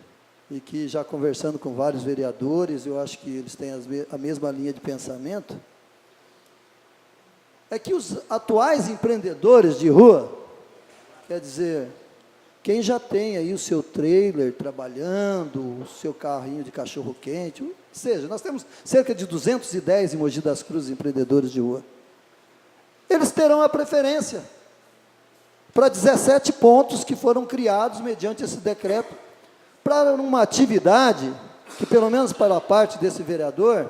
e que já conversando com vários vereadores, eu acho que eles têm a mesma linha de pensamento, é que os atuais empreendedores de rua, quer dizer, quem já tem aí o seu trailer trabalhando, o seu carrinho de cachorro-quente, ou seja, nós temos cerca de 210 em Mogi das Cruzes empreendedores de rua. Eles terão a preferência para 17 pontos que foram criados mediante esse decreto, para uma atividade que, pelo menos para a parte desse vereador,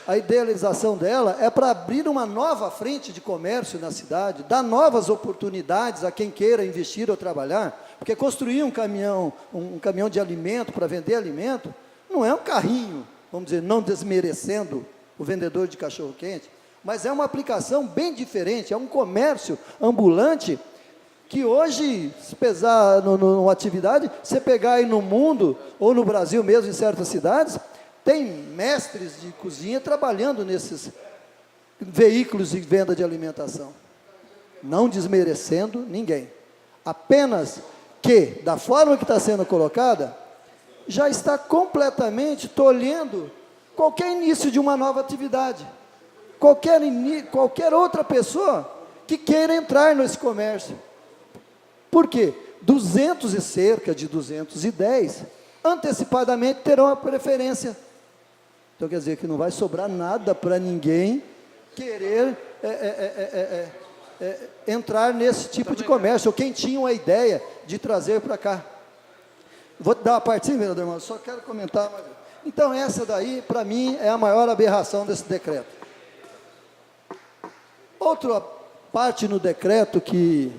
a idealização dela é para abrir uma nova frente de comércio na cidade, dar novas oportunidades a quem queira investir ou trabalhar, porque construir um caminhão de alimento para vender alimento, não é um carrinho, vamos dizer, não desmerecendo o vendedor de cachorro-quente, mas é uma aplicação bem diferente, é um comércio ambulante, que hoje, se pesar numa atividade, você pegar aí no mundo, ou no Brasil mesmo, em certas cidades, tem mestres de cozinha trabalhando nesses veículos de venda de alimentação. Não desmerecendo ninguém. Apenas que, da forma que está sendo colocada, já está completamente tolhendo qualquer início de uma nova atividade. Qualquer outra pessoa que queira entrar nesse comércio. Por quê? Cerca de 210, antecipadamente terão a preferência. Então, quer dizer que não vai sobrar nada para ninguém querer entrar nesse tipo de comércio, ou quem tinha uma ideia de trazer para cá. Vou dar uma partinha, vereador, mas só quero comentar. Então, essa daí, para mim, é a maior aberração desse decreto. Outra parte no decreto que,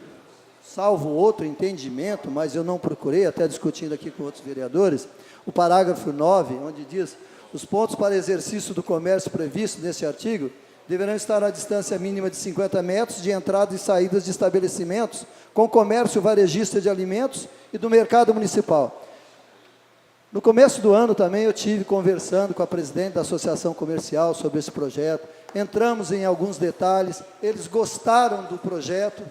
salvo outro entendimento, mas eu não procurei, até discutindo aqui com outros vereadores, o parágrafo 9, onde diz: os pontos para exercício do comércio previstos nesse artigo deverão estar à distância mínima de 50 metros de entradas e saídas de estabelecimentos com comércio varejista de alimentos e do mercado municipal. No começo do ano também eu tive conversando com a presidente da Associação Comercial sobre esse projeto, entramos em alguns detalhes, eles gostaram do projeto,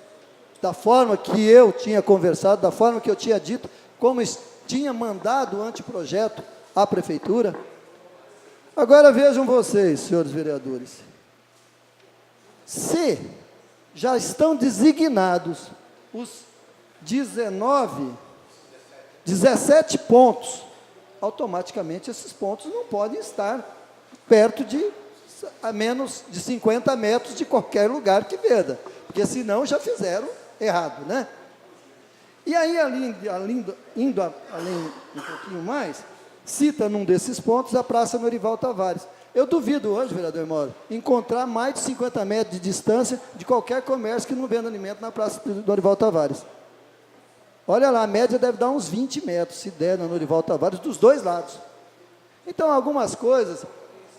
da forma que eu tinha conversado, da forma que eu tinha dito, como tinha mandado o anteprojeto à prefeitura. Agora vejam vocês, senhores vereadores, se já estão designados os 17 pontos, automaticamente esses pontos não podem estar perto a menos de 50 metros de qualquer lugar que venda, porque senão já fizeram errado, né? E aí, indo além um pouquinho mais, cita num desses pontos a Praça Norival Tavares. Eu duvido hoje, vereador Mauro, encontrar mais de 50 metros de distância de qualquer comércio que não venda alimento na Praça Norival Tavares. Olha lá, a média deve dar uns 20 metros, se der na Norival Tavares, dos dois lados. Então, algumas coisas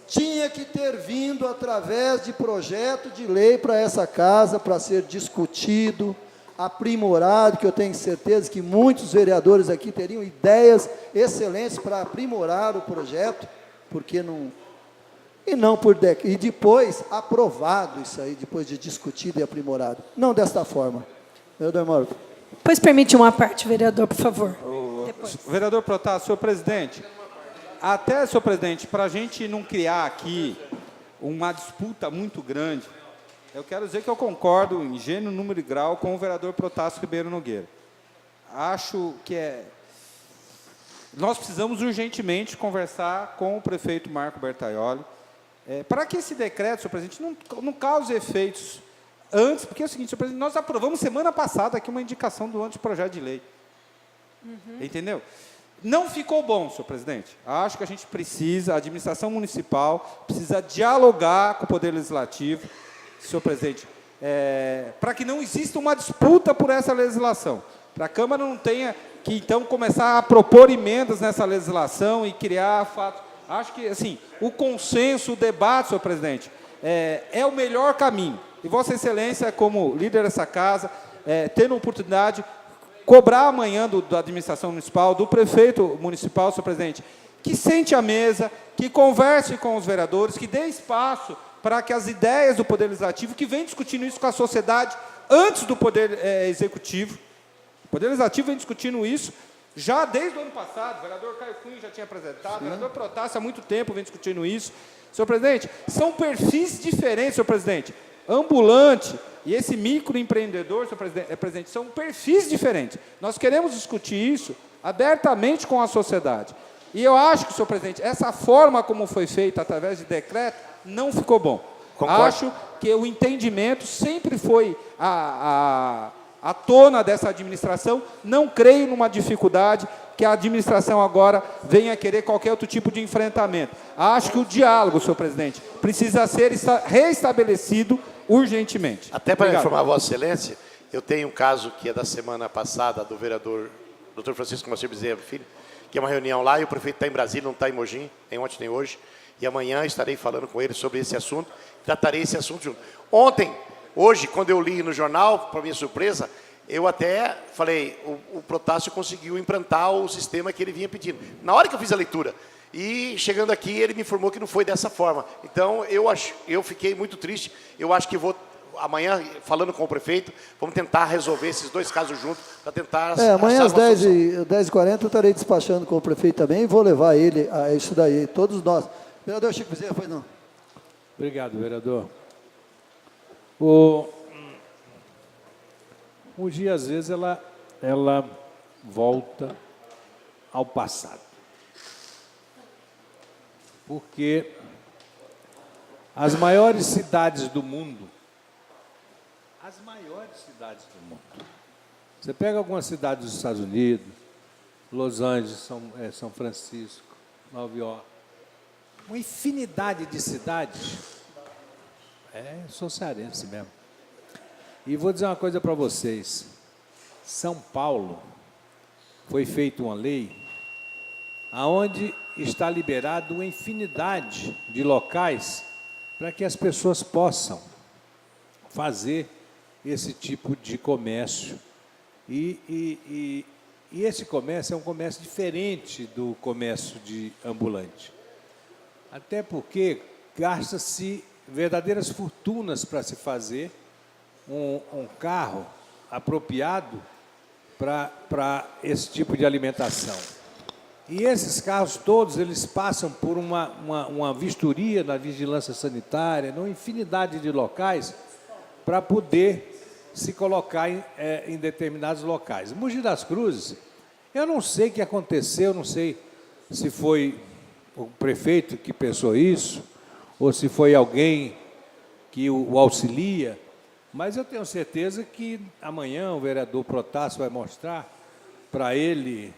tinha que ter vindo através de projeto de lei para essa casa, para ser discutido, aprimorado, que eu tenho certeza que muitos vereadores aqui teriam ideias excelentes para aprimorar o projeto, porque não... E depois aprovado isso aí, depois de discutido e aprimorado. Não desta forma. Vereador Mauro. Pois permite uma parte, vereador, por favor. Vereador Protásio, senhor presidente, senhor presidente, para a gente não criar aqui uma disputa muito grande, eu quero dizer que eu concordo em gênero, número e grau com o vereador Protásio Ribeiro Nogueira. Acho que nós precisamos urgentemente conversar com o prefeito Marco Bertaioli, para que esse decreto, senhor presidente, não cause efeitos antes, porque é o seguinte, senhor presidente, nós aprovamos semana passada aqui uma indicação do anteprojeto de lei. Entendeu? Não ficou bom, senhor presidente. Acho que a gente precisa, a administração municipal precisa dialogar com o Poder Legislativo, senhor presidente, para que não exista uma disputa por essa legislação. Para a Câmara não tenha que, então, começar a propor emendas nessa legislação e criar fatos. Acho que, assim, o consenso, o debate, senhor presidente, é o melhor caminho. E Vossa Excelência, como líder dessa casa, tendo a oportunidade, cobrar amanhã da administração municipal, do prefeito municipal, senhor presidente, que sente à mesa, que converse com os vereadores, que dê espaço para que as ideias do Poder Legislativo, que vem discutindo isso com a sociedade antes do Poder Executivo, o Poder Legislativo vem discutindo isso já desde o ano passado, o vereador Caio Cunha já tinha apresentado, o vereador Protásio há muito tempo vem discutindo isso. Senhor presidente, são perfis diferentes, senhor presidente. Ambulante e esse microempreendedor, senhor presidente, são perfis diferentes. Nós queremos discutir isso abertamente com a sociedade. E eu acho que, senhor presidente, essa forma como foi feita através de decreto não ficou bom. Concordo. Acho que o entendimento sempre foi a tona dessa administração. Não creio numa dificuldade que a administração agora venha querer qualquer outro tipo de enfrentamento. Acho que o diálogo, senhor presidente, precisa ser reestabelecido urgentemente. Até para informar a Vossa Excelência, eu tenho um caso que é da semana passada do vereador Dr. Francisco Moacir Bezerra Filho, que é uma reunião lá e o prefeito está em Brasília, não está em Mogi, nem ontem nem hoje, e amanhã estarei falando com ele sobre esse assunto, tratarei esse assunto junto. Hoje, quando eu li no jornal, para minha surpresa, eu até falei, o Protásio conseguiu implantar o sistema que ele vinha pedindo. Na hora que eu fiz a leitura, e chegando aqui, ele me informou que não foi dessa forma. Então, eu fiquei muito triste, eu acho que vou amanhã, falando com o prefeito, vamos tentar resolver esses dois casos juntos, para tentar... Amanhã achar às uma solução. 10h40 eu estarei despachando com o prefeito também e vou levar ele a isso daí, todos nós. Vereador Chico Bezerra, foi não. Obrigado, vereador. O dia, às vezes, ela volta ao passado. Porque as maiores cidades do mundo, você pega algumas cidades dos Estados Unidos, Los Angeles, São Francisco, Nova York, uma infinidade de cidades, sou cearense mesmo. E vou dizer uma coisa para vocês, São Paulo foi feita uma lei aonde está liberado uma infinidade de locais para que as pessoas possam fazer esse tipo de comércio. E esse comércio é um comércio diferente do comércio de ambulante. Até porque gasta-se verdadeiras fortunas para se fazer um carro apropriado para esse tipo de alimentação. E esses carros todos, eles passam por uma vistoria na vigilância sanitária, numa infinidade de locais, para poder se colocar em determinados locais. Mogi das Cruzes, eu não sei o que aconteceu, não sei se foi o prefeito que pensou isso, ou se foi alguém que o auxilia, mas eu tenho certeza que amanhã o vereador Protássio vai mostrar para ele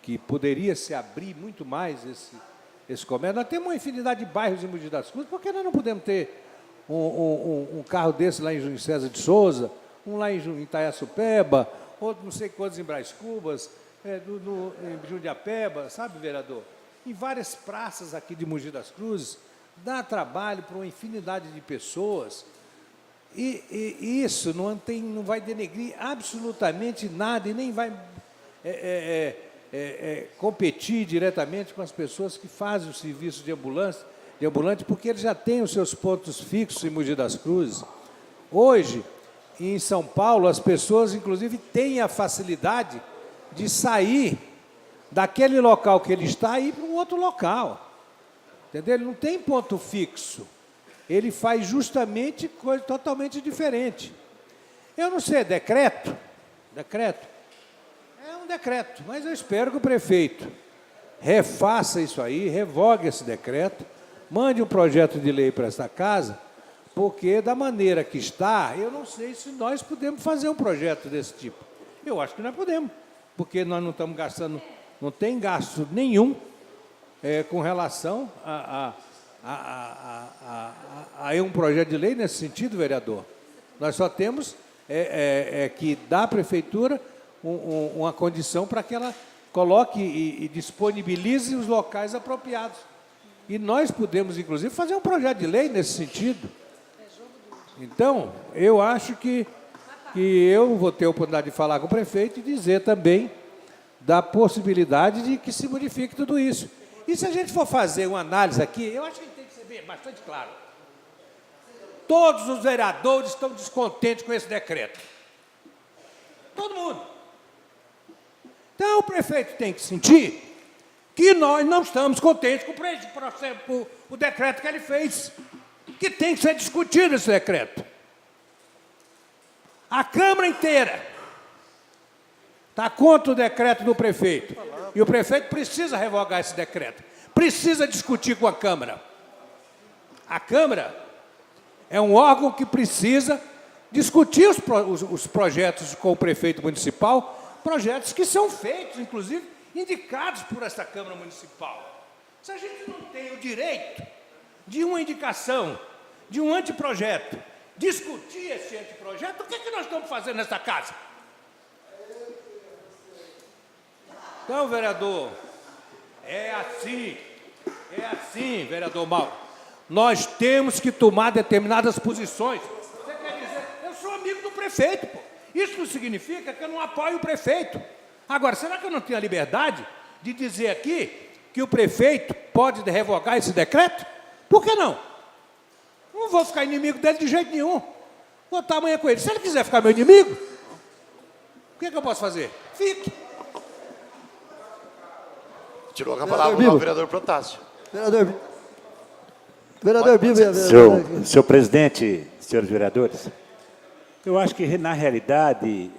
que poderia se abrir muito mais esse comércio. Nós temos uma infinidade de bairros em Mogi das Cruzes, por que nós não podemos ter um carro desse lá em Júlio César de Souza, um lá em Itaiaçupeba, outro não sei quantos em Brás Cubas, em Jundiapeba, sabe, vereador? Em várias praças aqui de Mogi das Cruzes, dá trabalho para uma infinidade de pessoas, e isso não vai denegrir absolutamente nada, e nem vai competir diretamente com as pessoas que fazem o serviço de ambulante, porque eles já têm os seus pontos fixos em Mogi das Cruzes. Hoje, em São Paulo, as pessoas, inclusive, têm a facilidade de sair daquele local que ele está e ir para um outro local. Entendeu? Ele não tem ponto fixo. Ele faz justamente coisa totalmente diferente. Eu não sei, decreto? Decreto? É um decreto, mas eu espero que o prefeito refaça isso aí, revogue esse decreto, mande um projeto de lei para esta casa, porque da maneira que está, eu não sei se nós podemos fazer um projeto desse tipo. Eu acho que nós podemos, porque nós não estamos gastando, não tem gasto nenhum com relação a um projeto de lei nesse sentido, vereador. Nós só temos que dar à prefeitura uma condição para que ela coloque e disponibilize os locais apropriados. E nós podemos, inclusive, fazer um projeto de lei nesse sentido. Então, eu acho que eu vou ter a oportunidade de falar com o prefeito e dizer também da possibilidade de que se modifique tudo isso. E se a gente for fazer uma análise aqui, eu acho que a gente tem que ser bastante claro. Todos os vereadores estão descontentes com esse decreto. Todo mundo. Então, o prefeito tem que sentir que nós não estamos contentes com o decreto que ele fez, que tem que ser discutido esse decreto. A Câmara inteira está contra o decreto do prefeito. E o prefeito precisa revogar esse decreto. Precisa discutir com a Câmara. A Câmara é um órgão que precisa discutir os projetos com o prefeito municipal, projetos que são feitos, inclusive, indicados por essa Câmara Municipal. Se a gente não tem o direito de uma indicação, de um anteprojeto, discutir esse anteprojeto, o que nós estamos fazendo nessa casa? Então, vereador, é assim, vereador Mauro. Nós temos que tomar determinadas posições. Você quer dizer, eu sou amigo do prefeito, pô. Isso não significa que eu não apoio o prefeito. Agora, será que eu não tenho a liberdade de dizer aqui que o prefeito pode revogar esse decreto? Por que não? Não vou ficar inimigo dele de jeito nenhum. Votar amanhã com ele. Se ele quiser ficar meu inimigo, o que eu posso fazer? Fique. Tirou a Vereador palavra Bibo. do vereador Protásio. Vereador Bibo. Senhor presidente, senhores vereadores, eu acho que, na realidade,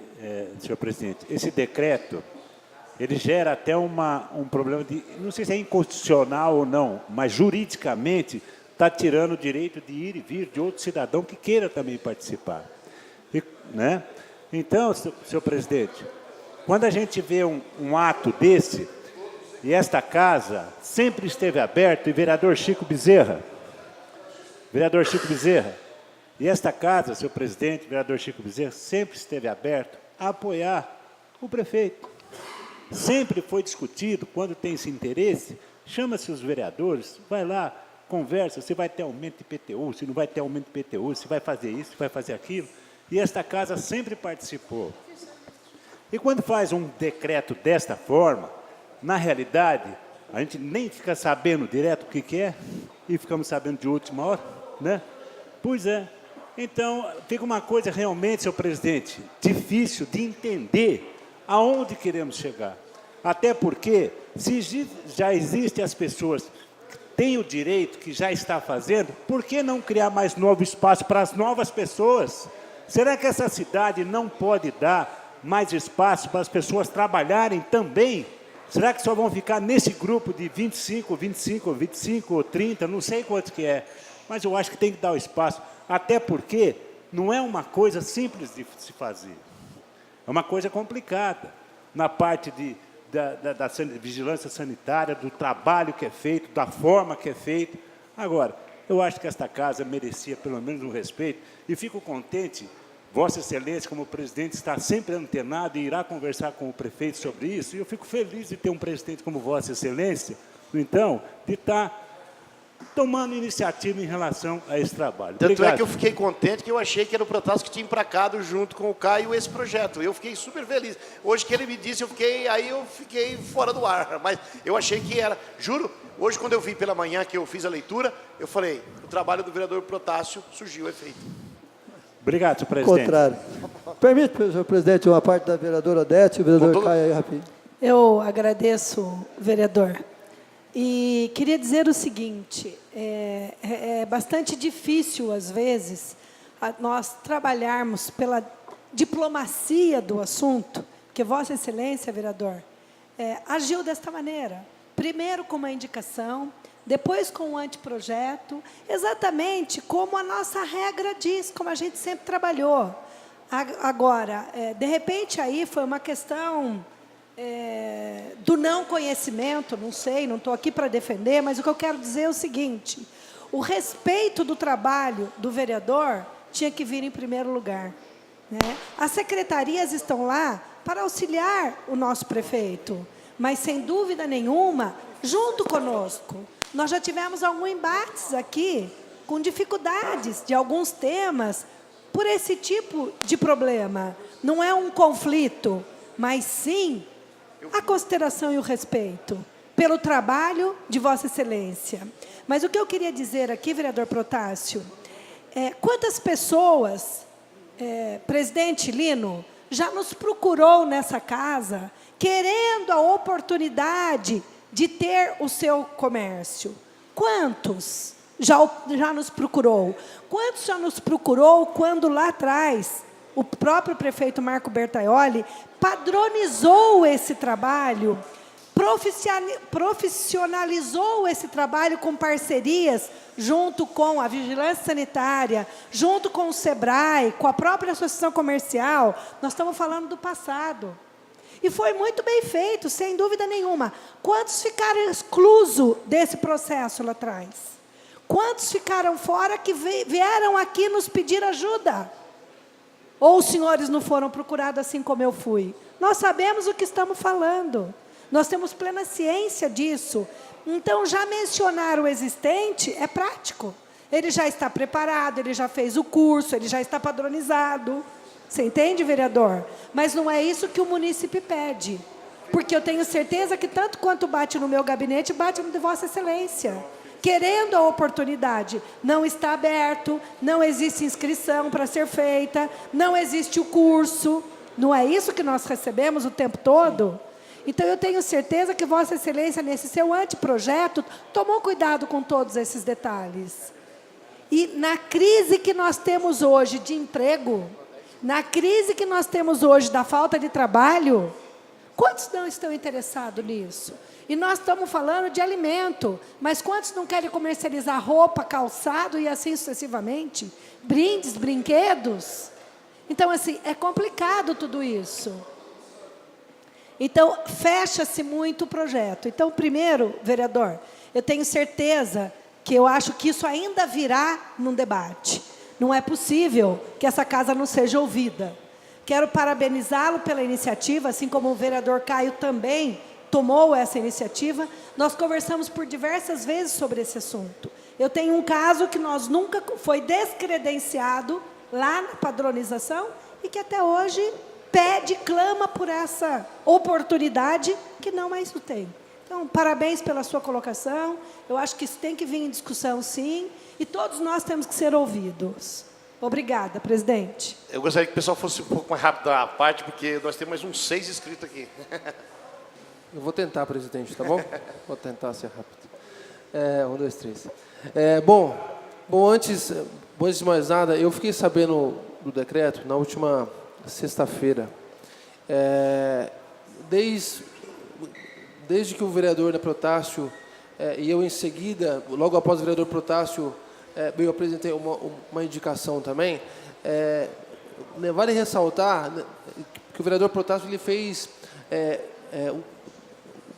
senhor presidente, esse decreto, ele gera até um problema de, não sei se é inconstitucional ou não, mas juridicamente está tirando o direito de ir e vir de outro cidadão que queira também participar. Né? Então, senhor presidente, quando a gente vê um ato desse, e esta casa sempre esteve aberta, e vereador Chico Bezerra, e esta casa, senhor presidente, vereador Chico Bezerra, sempre esteve aberto a apoiar o prefeito. Sempre foi discutido, quando tem esse interesse, chama-se os vereadores, vai lá, conversa, se vai ter aumento de IPTU, se não vai ter aumento de IPTU, se vai fazer isso, se vai fazer aquilo. E esta casa sempre participou. E quando faz um decreto desta forma, na realidade, a gente nem fica sabendo direto o que é, e ficamos sabendo de última hora, né? Pois é. Então, fica uma coisa realmente, senhor presidente, difícil de entender aonde queremos chegar. Até porque, se já existem as pessoas que têm o direito, que já está fazendo, por que não criar mais novo espaço para as novas pessoas? Será que essa cidade não pode dar mais espaço para as pessoas trabalharem também? Será que só vão ficar nesse grupo de 25 ou 30, não sei quantos que é, mas eu acho que tem que dar o espaço, até porque não é uma coisa simples de se fazer. É uma coisa complicada, na parte da vigilância sanitária, do trabalho que é feito, da forma que é feito. Agora, eu acho que esta casa merecia pelo menos um respeito, e fico contente, Vossa Excelência, como presidente, está sempre antenado e irá conversar com o prefeito sobre isso, e eu fico feliz de ter um presidente como Vossa Excelência, então, de estar tomando iniciativa em relação a esse trabalho. Tanto Obrigado. é que eu fiquei contente, que eu achei que era o Protásio que tinha emplacado junto com o Caio esse projeto. Eu fiquei super feliz. Hoje que ele me disse, eu fiquei fora do ar, mas eu achei que era. Juro, hoje quando eu vi pela manhã que eu fiz a leitura, eu falei, o trabalho do vereador Protásio surgiu efeito. Obrigado, senhor presidente. Contrário. Permite, senhor presidente, uma parte da vereadora Odete, o vereador Caio aí rapidinho. Eu agradeço, vereador. E queria dizer o seguinte, é bastante difícil, às vezes, nós trabalharmos pela diplomacia do assunto, porque Vossa Excelência, vereador, agiu desta maneira. Primeiro com uma indicação, depois com um anteprojeto, exatamente como a nossa regra diz, como a gente sempre trabalhou. Agora, de repente, aí foi uma questão do não conhecimento, não sei, não estou aqui para defender, mas o que eu quero dizer é o seguinte, o respeito do trabalho do vereador tinha que vir em primeiro lugar. Né? As secretarias estão lá para auxiliar o nosso prefeito, mas, sem dúvida nenhuma, junto conosco. Nós já tivemos alguns embates aqui, com dificuldades de alguns temas, por esse tipo de problema. Não é um conflito, mas sim a consideração e o respeito pelo trabalho de Vossa Excelência. Mas o que eu queria dizer aqui, vereador Protásio, quantas pessoas, presidente Lino, já nos procurou nessa casa, querendo a oportunidade de ter o seu comércio? Quantos já nos procurou? Quantos já nos procurou quando lá atrás o próprio prefeito Marco Bertaioli padronizou esse trabalho, profissionalizou esse trabalho com parcerias junto com a Vigilância Sanitária, junto com o SEBRAE, com a própria Associação Comercial? Nós estamos falando do passado. E foi muito bem feito, sem dúvida nenhuma. Quantos ficaram exclusos desse processo lá atrás? Quantos ficaram fora que vieram aqui nos pedir ajuda? Ou os senhores não foram procurados assim como eu fui? Nós sabemos o que estamos falando. Nós temos plena ciência disso. Então, já mencionar o existente é prático. Ele já está preparado, ele já fez o curso, ele já está padronizado. Você entende, vereador? Mas não é isso que o munícipe pede. Porque eu tenho certeza que tanto quanto bate no meu gabinete, bate no de Vossa Excelência. querendo a oportunidade. Não está aberto, não existe inscrição para ser feita, não existe o curso. Não é isso que nós recebemos o tempo todo? Então, eu tenho certeza que Vossa Excelência, nesse seu anteprojeto, tomou cuidado com todos esses detalhes. E na crise que nós temos hoje de emprego, na crise que nós temos hoje da falta de trabalho, quantos não estão interessados nisso? E nós estamos falando de alimento, mas quantos não querem comercializar roupa, calçado e assim sucessivamente? Brindes, brinquedos? Então, assim, é complicado tudo isso. Então, fecha-se muito o projeto. Então, primeiro, vereador, eu tenho certeza que eu acho que isso ainda virá num debate. Não é possível que essa casa não seja ouvida. Quero parabenizá-lo pela iniciativa, assim como o vereador Caio também tomou essa iniciativa. Nós conversamos por diversas vezes sobre esse assunto. Eu tenho um caso que nós nunca foi descredenciado lá na padronização e que até hoje pede, clama por essa oportunidade que não mais o tem. Então, parabéns pela sua colocação. Eu acho que isso tem que vir em discussão, sim, e todos nós temos que ser ouvidos. Obrigada, presidente. Eu gostaria que o pessoal fosse um pouco mais rápido da parte, porque nós temos mais uns 6 inscritos aqui. Eu vou tentar, presidente, tá bom? Vou tentar ser rápido. 1, 2, 3. Bom, antes de mais nada, eu fiquei sabendo do decreto na última sexta-feira. Desde que o vereador Protássio, e eu em seguida, logo após o vereador Protássio, eu apresentei uma indicação também, vale ressaltar que o vereador Protássio ele fez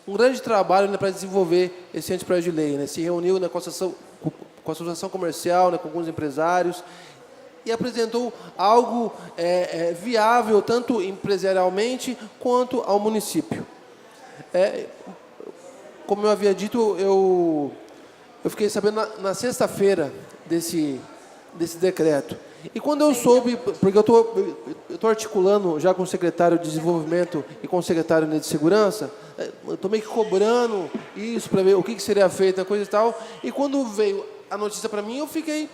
um grande trabalho para desenvolver esse anteprojeto de lei. Se reuniu com a associação comercial, com alguns empresários, e apresentou algo viável, tanto empresarialmente quanto ao município. Como eu havia dito, eu fiquei sabendo na sexta-feira desse decreto. E quando eu soube, porque eu estou articulando já com o secretário de Desenvolvimento e com o secretário de Segurança, estou meio que cobrando isso para ver o que seria feito, coisa e tal. E quando veio a notícia para mim, eu fiquei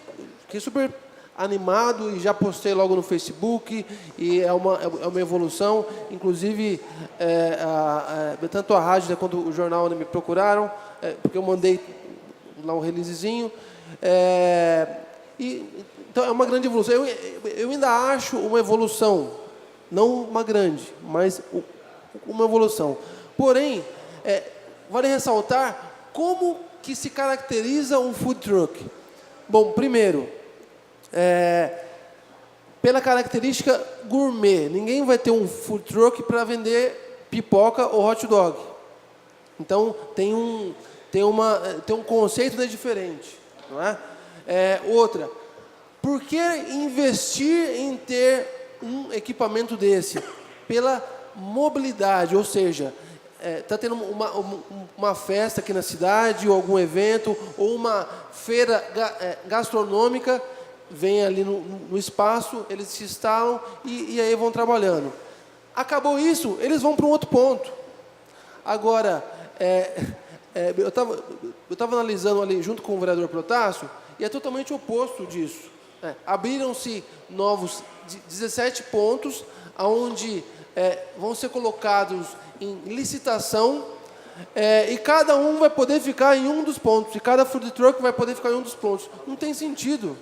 super animado e já postei logo no Facebook, e é uma evolução. Inclusive, tanto a rádio quanto o jornal me procuraram, porque eu mandei lá um releasezinho. Então, é uma grande evolução. Eu ainda acho uma evolução, não uma grande, mas uma evolução. Porém, vale ressaltar como que se caracteriza um food truck. Bom, primeiro, pela característica gourmet. Ninguém vai ter um food truck para vender pipoca ou hot dog. Então, tem um conceito diferente. Não é? Outra, por que investir em ter um equipamento desse? Pela mobilidade, ou seja, está tendo uma festa aqui na cidade, ou algum evento, ou uma feira gastronômica, vem ali no espaço, eles se instalam e aí vão trabalhando. Acabou isso, eles vão para um outro ponto. Agora, eu estava analisando ali junto com o vereador Protássio, e é totalmente oposto disso. Abriram-se novos 17 pontos, onde vão ser colocados em licitação, e cada um vai poder ficar em um dos pontos, e cada food truck vai poder ficar em um dos pontos. Não tem sentido.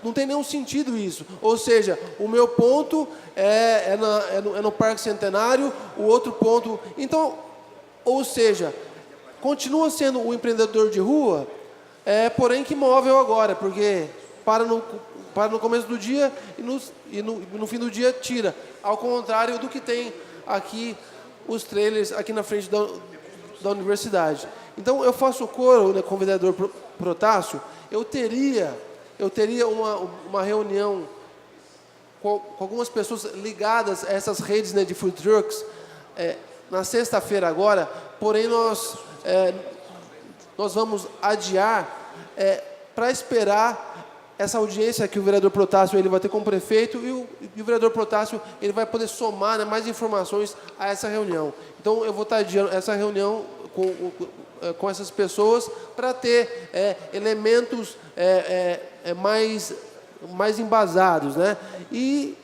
Não tem nenhum sentido isso. Ou seja, o meu ponto é no Parque Centenário, o outro ponto... Então, ou seja, continua sendo o empreendedor de rua, porém que móvel agora, porque para no começo do dia e no fim do dia tira. Ao contrário do que tem aqui os trailers aqui na frente da universidade. Então, eu faço coro, com o vereador Protássio. Eu teria uma reunião com algumas pessoas ligadas a essas redes de food trucks na sexta-feira agora, porém nós vamos adiar para esperar essa audiência que o vereador Protássio ele vai ter com o prefeito, e o vereador Protássio ele vai poder somar mais informações a essa reunião. Então, eu vou estar adiando essa reunião com essas pessoas para ter elementos mais embasados, né? E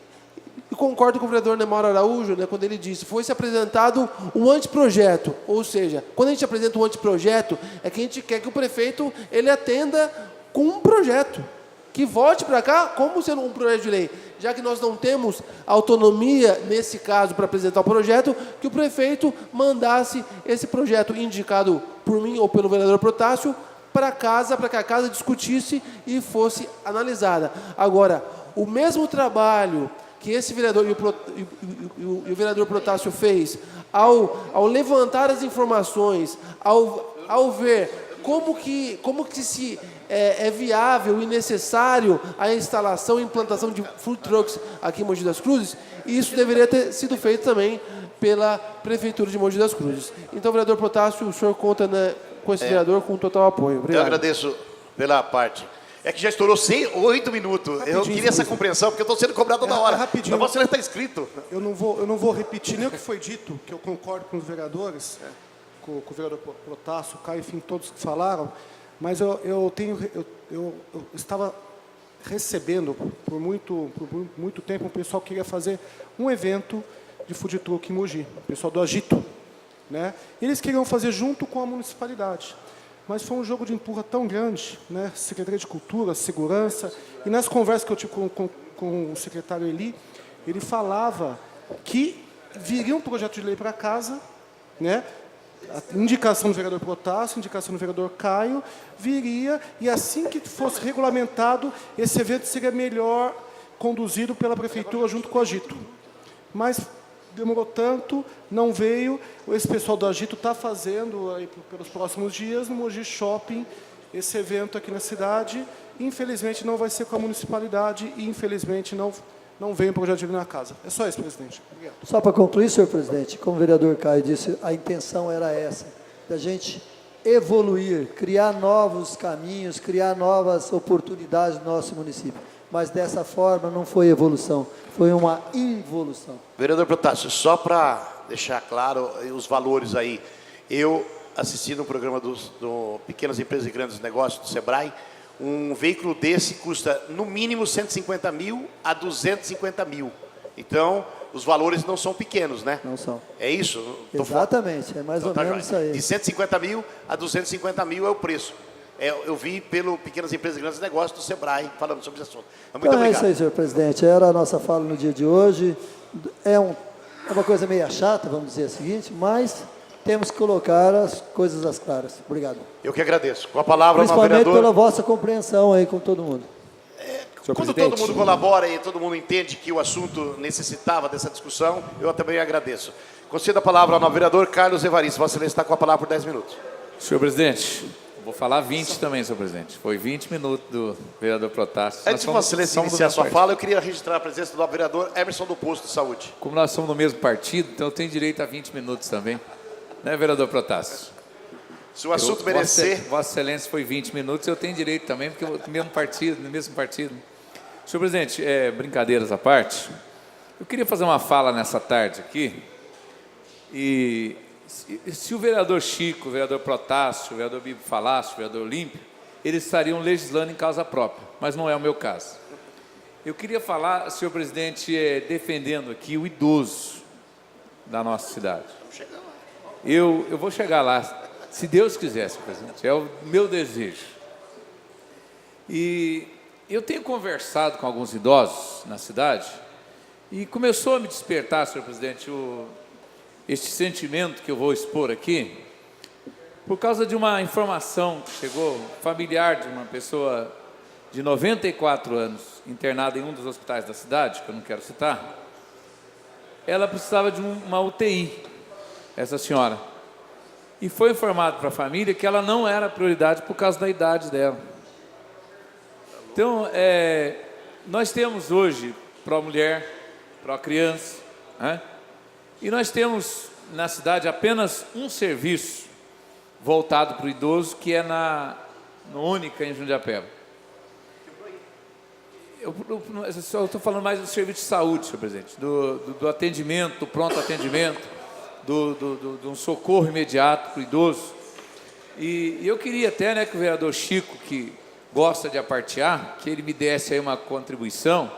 concordo com o vereador Neymar Araújo, né, quando ele disse, foi-se apresentado um anteprojeto, ou seja, quando a gente apresenta um anteprojeto, é que a gente quer que o prefeito ele atenda com um projeto, que volte para cá como sendo um projeto de lei, já que nós não temos autonomia, nesse caso, para apresentar o projeto, que o prefeito mandasse esse projeto indicado por mim ou pelo vereador Protásio para casa, para que a casa discutisse e fosse analisada. Agora, o mesmo trabalho que esse vereador e o vereador Protásio fez ao levantar as informações, ao ver como que se é viável e necessário a instalação e implantação de food trucks aqui em Mogi das Cruzes, isso deveria ter sido feito também pela Prefeitura de Mogi das Cruzes. Então, vereador Protásio, o senhor conta, né, com esse vereador com total apoio. Obrigado. Eu agradeço pela parte. É que já estourou 8 minutos. Eu queria essa compreensão, porque eu estou sendo cobrado toda hora. Rapidinho. O negócio está escrito. Eu não vou repetir nem o que foi dito, que eu concordo com os vereadores, com o vereador Protásio, o Caio, enfim, todos que falaram, mas eu estava recebendo por muito tempo um pessoal que queria fazer um evento de food truck em Mogi, o pessoal do Agito, né? Eles queriam fazer junto com a municipalidade. Mas foi um jogo de empurra tão grande, né? Secretaria de Cultura, Segurança, e nas conversas que eu tive com o secretário Eli, ele falava que viria um projeto de lei para casa, né? A indicação do vereador Protásio, indicação do vereador Caio, viria, e assim que fosse regulamentado, esse evento seria melhor conduzido pela Prefeitura junto com o Agito. Mas demorou tanto, não veio. Esse pessoal do Agito está fazendo aí pelos próximos dias no Mogi Shopping esse evento aqui na cidade. Infelizmente não vai ser com a municipalidade e infelizmente não vem o projeto de lei na casa. É só isso, presidente. Obrigado. Só para concluir, senhor presidente, como o vereador Caio disse, a intenção era essa, da gente evoluir, criar novos caminhos, criar novas oportunidades no nosso município. Mas dessa forma não foi evolução, foi uma involução. Vereador Protásio, só para deixar claro os valores aí, eu assisti no programa do Pequenas Empresas e Grandes Negócios, do SEBRAE, um veículo desse custa no mínimo 150 mil a 250 mil. Então, os valores não são pequenos, né? Não são. É isso? Exatamente, é mais ou menos isso aí. De 150 mil a 250 mil é o preço. Eu vi pelo Pequenas Empresas e Grandes Negócios do SEBRAE falando sobre esse assunto. Muito Então obrigado. é isso aí, senhor presidente. Era a nossa fala no dia de hoje. É uma coisa meio chata, vamos dizer o seguinte, mas temos que colocar as coisas às claras. Obrigado. Eu que agradeço. Com a palavra, Principalmente vereador. pela vossa compreensão aí com todo mundo. Quando todo mundo colabora e todo mundo entende que o assunto necessitava dessa discussão, eu também agradeço. Concedo a palavra ao vereador Carlos Evaristo. Vossa Excelência está com a palavra por 10 minutos. Senhor presidente, vou falar 20 também, senhor presidente. Foi 20 minutos do vereador Protásio. Antes de Vossa Excelência iniciar sua fala, eu queria registrar a presença do vereador Emerson do Posto de Saúde. Como nós somos do mesmo partido, então eu tenho direito a 20 minutos também. Né, vereador Protásio? Se o assunto merecer... Vossa Excelência foi 20 minutos, eu tenho direito também, porque eu mesmo partido, no mesmo partido. Senhor presidente, brincadeiras à parte, eu queria fazer uma fala nessa tarde aqui, e se o vereador Chico, o vereador Protásio, o vereador Bibo Falácio, o vereador Olímpio, eles estariam legislando em causa própria, mas não é o meu caso. Eu queria falar, senhor presidente, defendendo aqui o idoso da nossa cidade. Eu vou chegar lá, se Deus quiser, senhor presidente, é o meu desejo. E eu tenho conversado com alguns idosos na cidade e começou a me despertar, senhor presidente, este sentimento que eu vou expor aqui, por causa de uma informação que chegou, familiar de uma pessoa de 94 anos, internada em um dos hospitais da cidade, que eu não quero citar. Ela precisava de uma UTI, essa senhora. E foi informado para a família que ela não era prioridade por causa da idade dela. Então, nós temos hoje pró-mulher, pró-criança, né? E nós temos na cidade apenas um serviço voltado para o idoso, que é no Única, em Jundiapeba. Eu estou falando mais do serviço de saúde, senhor presidente, do atendimento, do pronto atendimento, do um socorro imediato para o idoso. E eu queria até, né, que o vereador Chico, que gosta de apartear, que ele me desse aí uma contribuição,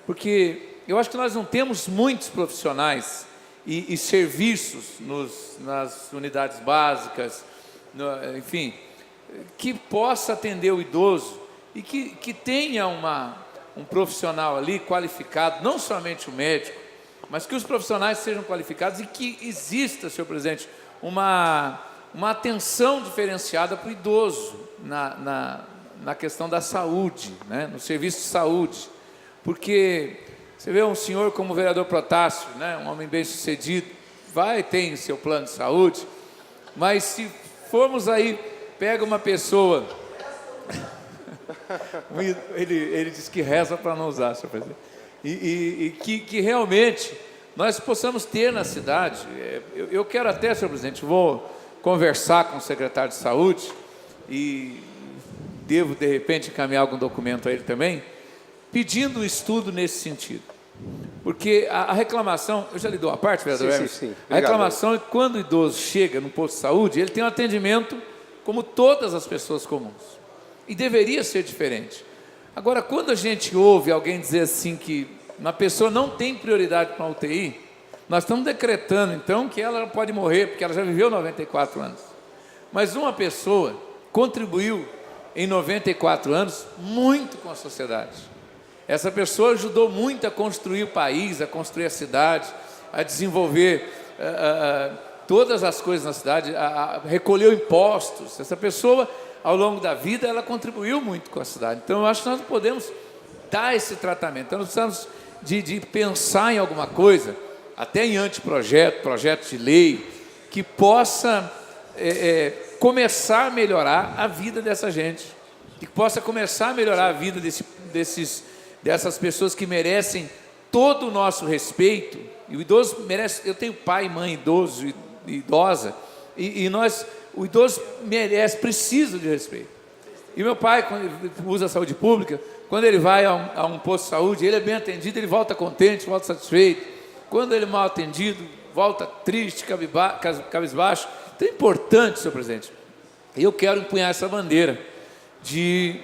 porque eu acho que nós não temos muitos profissionais e serviços nas unidades básicas, enfim, que possa atender o idoso e que tenha um profissional ali qualificado, não somente o médico, mas que os profissionais sejam qualificados e que exista, senhor presidente, uma atenção diferenciada para o idoso na questão da saúde, né, no serviço de saúde. Porque você vê um senhor como o vereador Protásio, né, um homem bem-sucedido, tem seu plano de saúde, mas se formos aí, pega uma pessoa... ele diz que reza para não usar, senhor presidente. E que realmente nós possamos ter na cidade. Eu quero até, senhor presidente, vou conversar com o secretário de saúde e devo, de repente, encaminhar algum documento a ele também, pedindo um estudo nesse sentido. Porque a reclamação, eu já lhe dou uma parte, vereador Emerson? Sim. A reclamação é que quando o idoso chega no posto de saúde, ele tem um atendimento como todas as pessoas comuns. E deveria ser diferente. Agora, quando a gente ouve alguém dizer assim que uma pessoa não tem prioridade para uma UTI, nós estamos decretando, então, que ela pode morrer, porque ela já viveu 94 anos. Mas uma pessoa contribuiu, em 94 anos, muito com a sociedade. Essa pessoa ajudou muito a construir o país, a construir a cidade, a desenvolver todas as coisas na cidade, recolheu impostos. Essa pessoa, ao longo da vida, ela contribuiu muito com a cidade. Então, eu acho que nós não podemos dar esse tratamento. Então, nós precisamos de pensar em alguma coisa, até em anteprojeto, projeto de lei, que possa começar a melhorar a vida dessa gente, que possa começar a melhorar a vida dessas pessoas que merecem todo o nosso respeito. E o idoso merece... Eu tenho pai e mãe idoso e idosa, o idoso merece, precisa de respeito. E meu pai, quando ele usa a saúde pública, quando ele vai a um posto de saúde, ele é bem atendido, ele volta contente, volta satisfeito. Quando ele é mal atendido, volta triste, cabisbaixo. Então é importante, senhor presidente, e eu quero empunhar essa bandeira de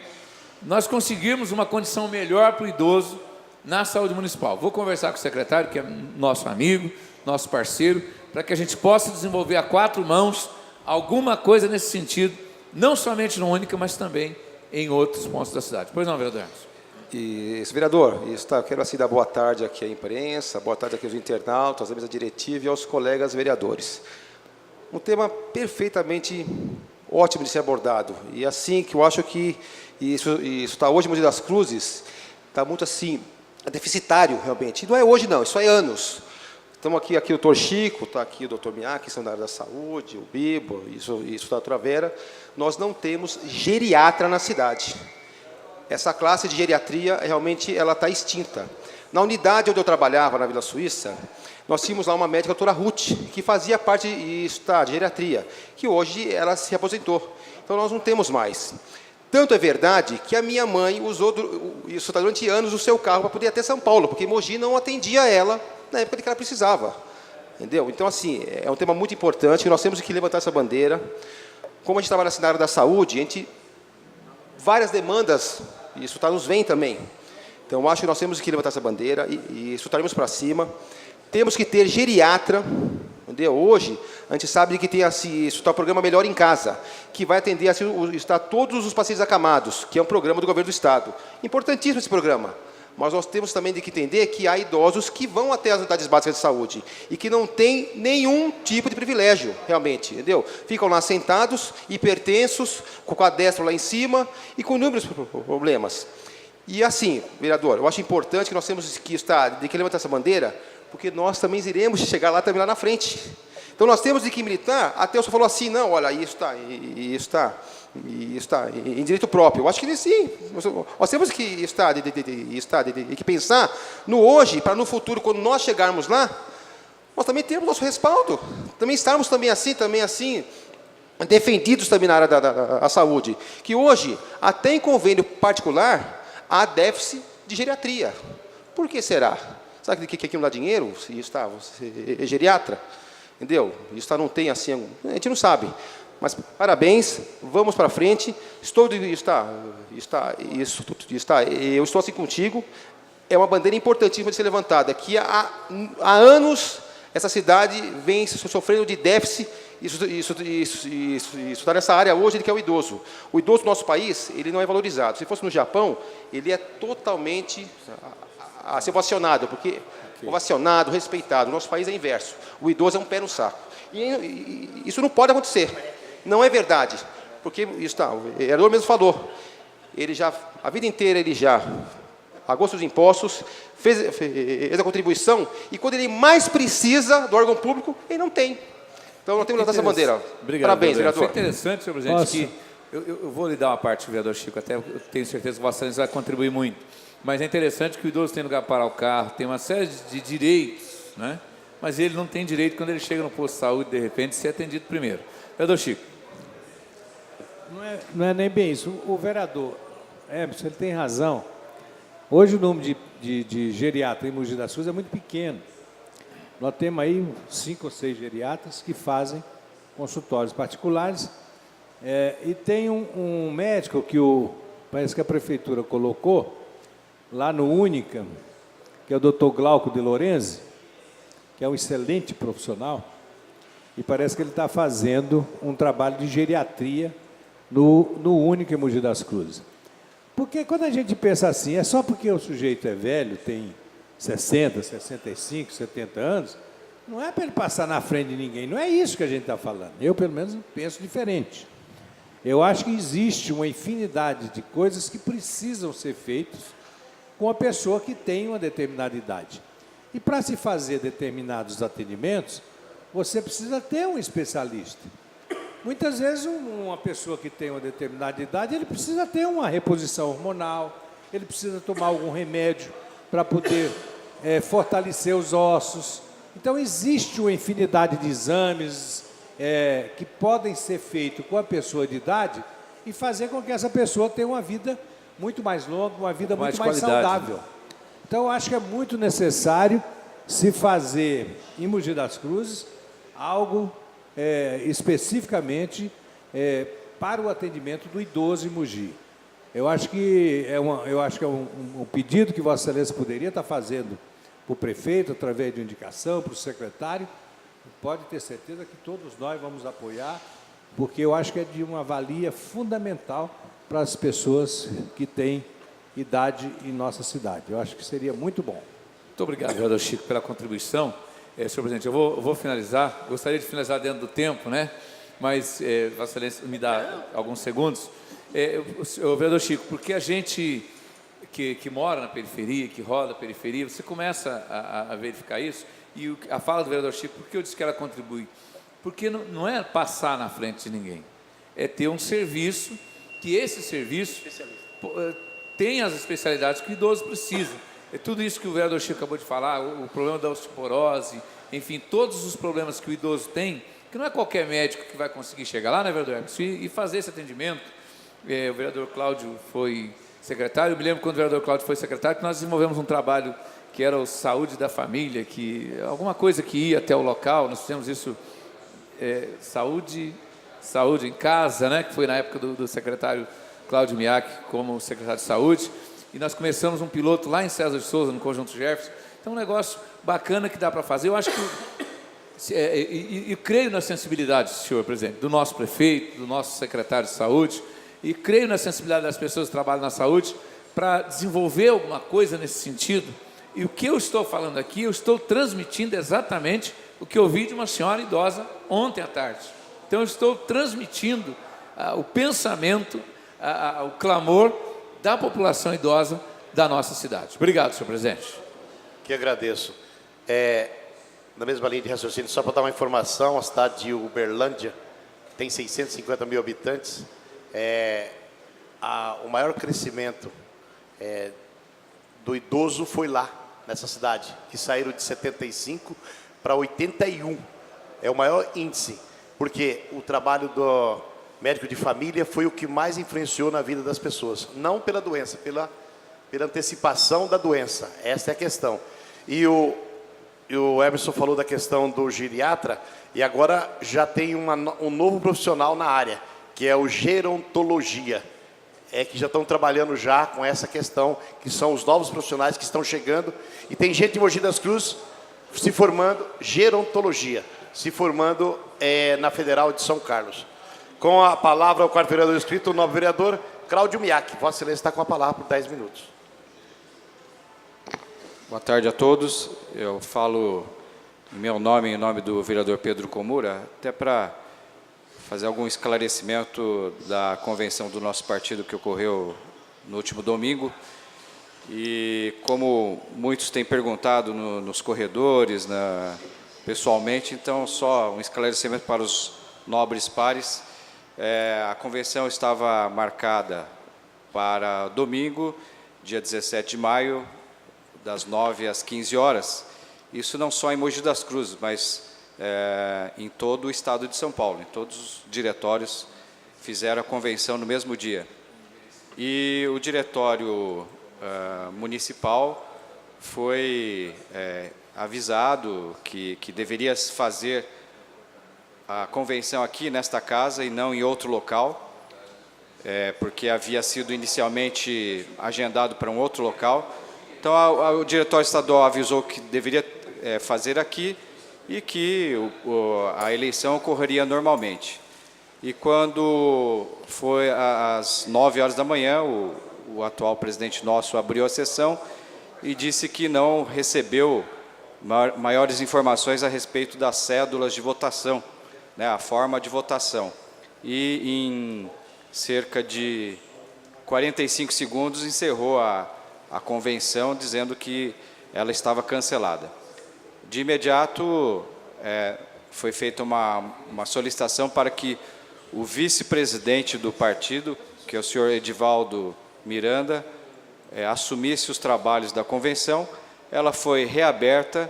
nós conseguirmos uma condição melhor para o idoso na saúde municipal. Vou conversar com o secretário, que é nosso amigo, nosso parceiro, para que a gente possa desenvolver a 4 mãos alguma coisa nesse sentido, não somente no Única, mas também em outros pontos da cidade. Pois não, vereador Emerson? Vereador, quero assim dar boa tarde aqui à imprensa, boa tarde aqui aos internautas, à mesa diretiva e aos colegas vereadores. Um tema perfeitamente ótimo de ser abordado, e assim que eu acho que isso está hoje em Mogi das Cruzes, está muito assim, deficitário realmente. E não é hoje não, isso é anos. Estamos aqui o doutor Chico, está aqui o doutor Miá, que são da área da saúde, o Bibo, isso da doutora Vera. Nós não temos geriatra na cidade. Essa classe de geriatria, realmente, ela está extinta. Na unidade onde eu trabalhava, na Vila Suíça, nós tínhamos lá uma médica, a doutora Ruth, que fazia parte de geriatria, que hoje ela se aposentou. Então, nós não temos mais. Tanto é verdade que a minha mãe usou isso durante anos o seu carro para poder ir até São Paulo, porque Mogi não atendia ela na época que ela precisava. Entendeu? Então, assim, é um tema muito importante, que nós temos que levantar essa bandeira. Como a gente trabalha na área da saúde, várias demandas, isso nos vem também. Então, eu acho que nós temos que levantar essa bandeira e estaremos para cima. Temos que ter geriatra, entendeu? Hoje, a gente sabe que tem o programa Melhor em Casa, que vai atender todos os pacientes acamados, que é um programa do governo do Estado. Importantíssimo esse programa. Mas nós temos também que entender que há idosos que vão até as unidades básicas de saúde e que não têm nenhum tipo de privilégio, realmente, entendeu? Ficam lá sentados, hipertensos, com o cadastro lá em cima e com inúmeros problemas. E assim, vereador, eu acho importante que nós temos que levantar essa bandeira, porque nós também iremos chegar lá também lá na frente. Então nós temos que militar, até o senhor falou assim, não, olha, isso está em direito próprio. Eu acho que sim, nós temos que que pensar no hoje, para no futuro, quando nós chegarmos lá, nós também temos nosso respaldo, também estarmos também assim, defendidos também na área da saúde, que hoje, até em convênio particular, há déficit de geriatria. Por que será? Sabe que aqui não dá dinheiro? Você é geriatra? Entendeu? Isso não tem assim, a gente não sabe. Mas parabéns, vamos para frente. Eu estou assim contigo. É uma bandeira importantíssima de ser levantada, que há anos essa cidade vem sofrendo de déficit. Isso está nessa área hoje, que é o idoso. O idoso do nosso país, ele não é valorizado. Se fosse no Japão, ele é totalmente a ser ovacionado, porque ovacionado, respeitado. O nosso país é inverso. O idoso é um pé no saco. E isso não pode acontecer. Não é verdade, porque o vereador mesmo falou. A vida inteira ele já pagou seus impostos, fez a contribuição, e quando ele mais precisa do órgão público, ele não tem. Então, nós temos que lançar essa bandeira. Obrigado, parabéns, vereador. Foi interessante, senhor presidente, que eu vou lhe dar uma parte, vereador Chico, até eu tenho certeza que Vossa Excelência vai contribuir muito. Mas é interessante que o idoso tem lugar para parar o carro, tem uma série de direitos, né? Mas ele não tem direito, quando ele chega no posto de saúde, de repente, de ser atendido primeiro. Vereador Chico. Não é nem bem isso. O vereador Emerson, ele tem razão. Hoje o número de geriatras em Mogi das Cruzes é muito pequeno. Nós temos aí 5 ou 6 geriatras que fazem consultórios particulares. E tem um médico que parece que a prefeitura colocou lá no Única, que é o Dr. Glauco de Lorenzi, que é um excelente profissional, e parece que ele está fazendo um trabalho de geriatria no Única em Mogi das Cruzes. Porque quando a gente pensa assim, é só porque o sujeito é velho, tem 60, 65, 70 anos, não é para ele passar na frente de ninguém, não é isso que a gente está falando. Eu, pelo menos, penso diferente. Eu acho que existe uma infinidade de coisas que precisam ser feitas com a pessoa que tem uma determinada idade. E para se fazer determinados atendimentos, você precisa ter um especialista. Muitas vezes, uma pessoa que tem uma determinada idade, ele precisa ter uma reposição hormonal, ele precisa tomar algum remédio para poder fortalecer os ossos. Então, existe uma infinidade de exames que podem ser feitos com a pessoa de idade e fazer com que essa pessoa tenha uma vida muito mais longa, uma vida muito mais saudável. Então, eu acho que é muito necessário se fazer em Mogi das Cruzes algo especificamente para o atendimento do idoso em Mogi. Eu acho que é um pedido que Vossa Excelência poderia estar fazendo para o prefeito, através de indicação, para o secretário. Pode ter certeza que todos nós vamos apoiar, porque eu acho que é de uma valia fundamental para as pessoas que têm idade em nossa cidade. Eu acho que seria muito bom. Muito obrigado, vereador Chico, pela contribuição. Senhor presidente, eu vou finalizar. Gostaria de finalizar dentro do tempo, né? Mas Vossa Excelência me dá alguns segundos. Vereador Chico, porque a gente que mora na periferia, que roda a periferia, você começa a verificar isso. E a fala do vereador Chico, por que eu disse que ela contribui? Porque não é passar na frente de ninguém, é ter um serviço, que esse serviço tem as especialidades que o idoso precisa. É tudo isso que o vereador Chico acabou de falar, o problema da osteoporose, enfim, todos os problemas que o idoso tem, que não é qualquer médico que vai conseguir chegar lá, né, vereador Emerson, e fazer esse atendimento. O vereador Cláudio foi secretário, eu me lembro quando o vereador Cláudio foi secretário, que nós desenvolvemos um trabalho que era o Saúde da Família, que alguma coisa que ia até o local, nós fizemos isso, saúde em casa, né, que foi na época do secretário Cláudio Miak como secretário de Saúde, e nós começamos um piloto lá em César de Souza, no Conjunto Jefferson. Então, um negócio bacana que dá para fazer. Eu acho que, e creio na sensibilidade, senhor presidente, do nosso prefeito, do nosso secretário de Saúde, e creio na sensibilidade das pessoas que trabalham na saúde para desenvolver alguma coisa nesse sentido. E o que eu estou falando aqui, eu estou transmitindo exatamente o que eu ouvi de uma senhora idosa ontem à tarde. Então, eu estou transmitindo o pensamento, o clamor da população idosa da nossa cidade. Obrigado, senhor presidente. Que agradeço. Na mesma linha de raciocínio, só para dar uma informação, a cidade de Uberlândia tem 650 mil habitantes. O maior crescimento do idoso foi lá, nessa cidade, que saíram de 75 para 81. É o maior índice, porque o trabalho do médico de família foi o que mais influenciou na vida das pessoas. Não pela doença, pela antecipação da doença. Essa é a questão. E E o Emerson falou da questão do geriatra, e agora já tem um novo profissional na área, que é o gerontologia. Que já estão trabalhando já com essa questão, que são os novos profissionais que estão chegando. E tem gente em Mogi das Cruzes se formando gerontologia, se formando na Federal de São Carlos. Com a palavra, o quarto vereador inscrito, o novo vereador Cláudio Miak. Vossa Excelência está com a palavra por 10 minutos. Boa tarde a todos. Eu falo em meu nome, em nome do vereador Pedro Komura, até para fazer algum esclarecimento da convenção do nosso partido que ocorreu no último domingo. E como muitos têm perguntado nos corredores, pessoalmente, então só um esclarecimento para os nobres pares. A convenção estava marcada para domingo, dia 17 de maio, das 9 às 15 horas. Isso não só em Mogi das Cruzes, mas em todo o estado de São Paulo. Em todos os diretórios fizeram a convenção no mesmo dia. E o diretório municipal foi avisado que deveria fazer a convenção aqui nesta casa e não em outro local, porque havia sido inicialmente agendado para um outro local. Então, o diretório estadual avisou que deveria fazer aqui e que a eleição ocorreria normalmente. E quando foi às 9 horas da manhã, o atual presidente nosso abriu a sessão e disse que não recebeu maiores informações a respeito das cédulas de votação, a forma de votação. E em cerca de 45 segundos encerrou a convenção, dizendo que ela estava cancelada. De imediato, foi feita uma solicitação para que o vice-presidente do partido, que é o senhor Edivaldo Miranda, assumisse os trabalhos da convenção. Ela foi reaberta,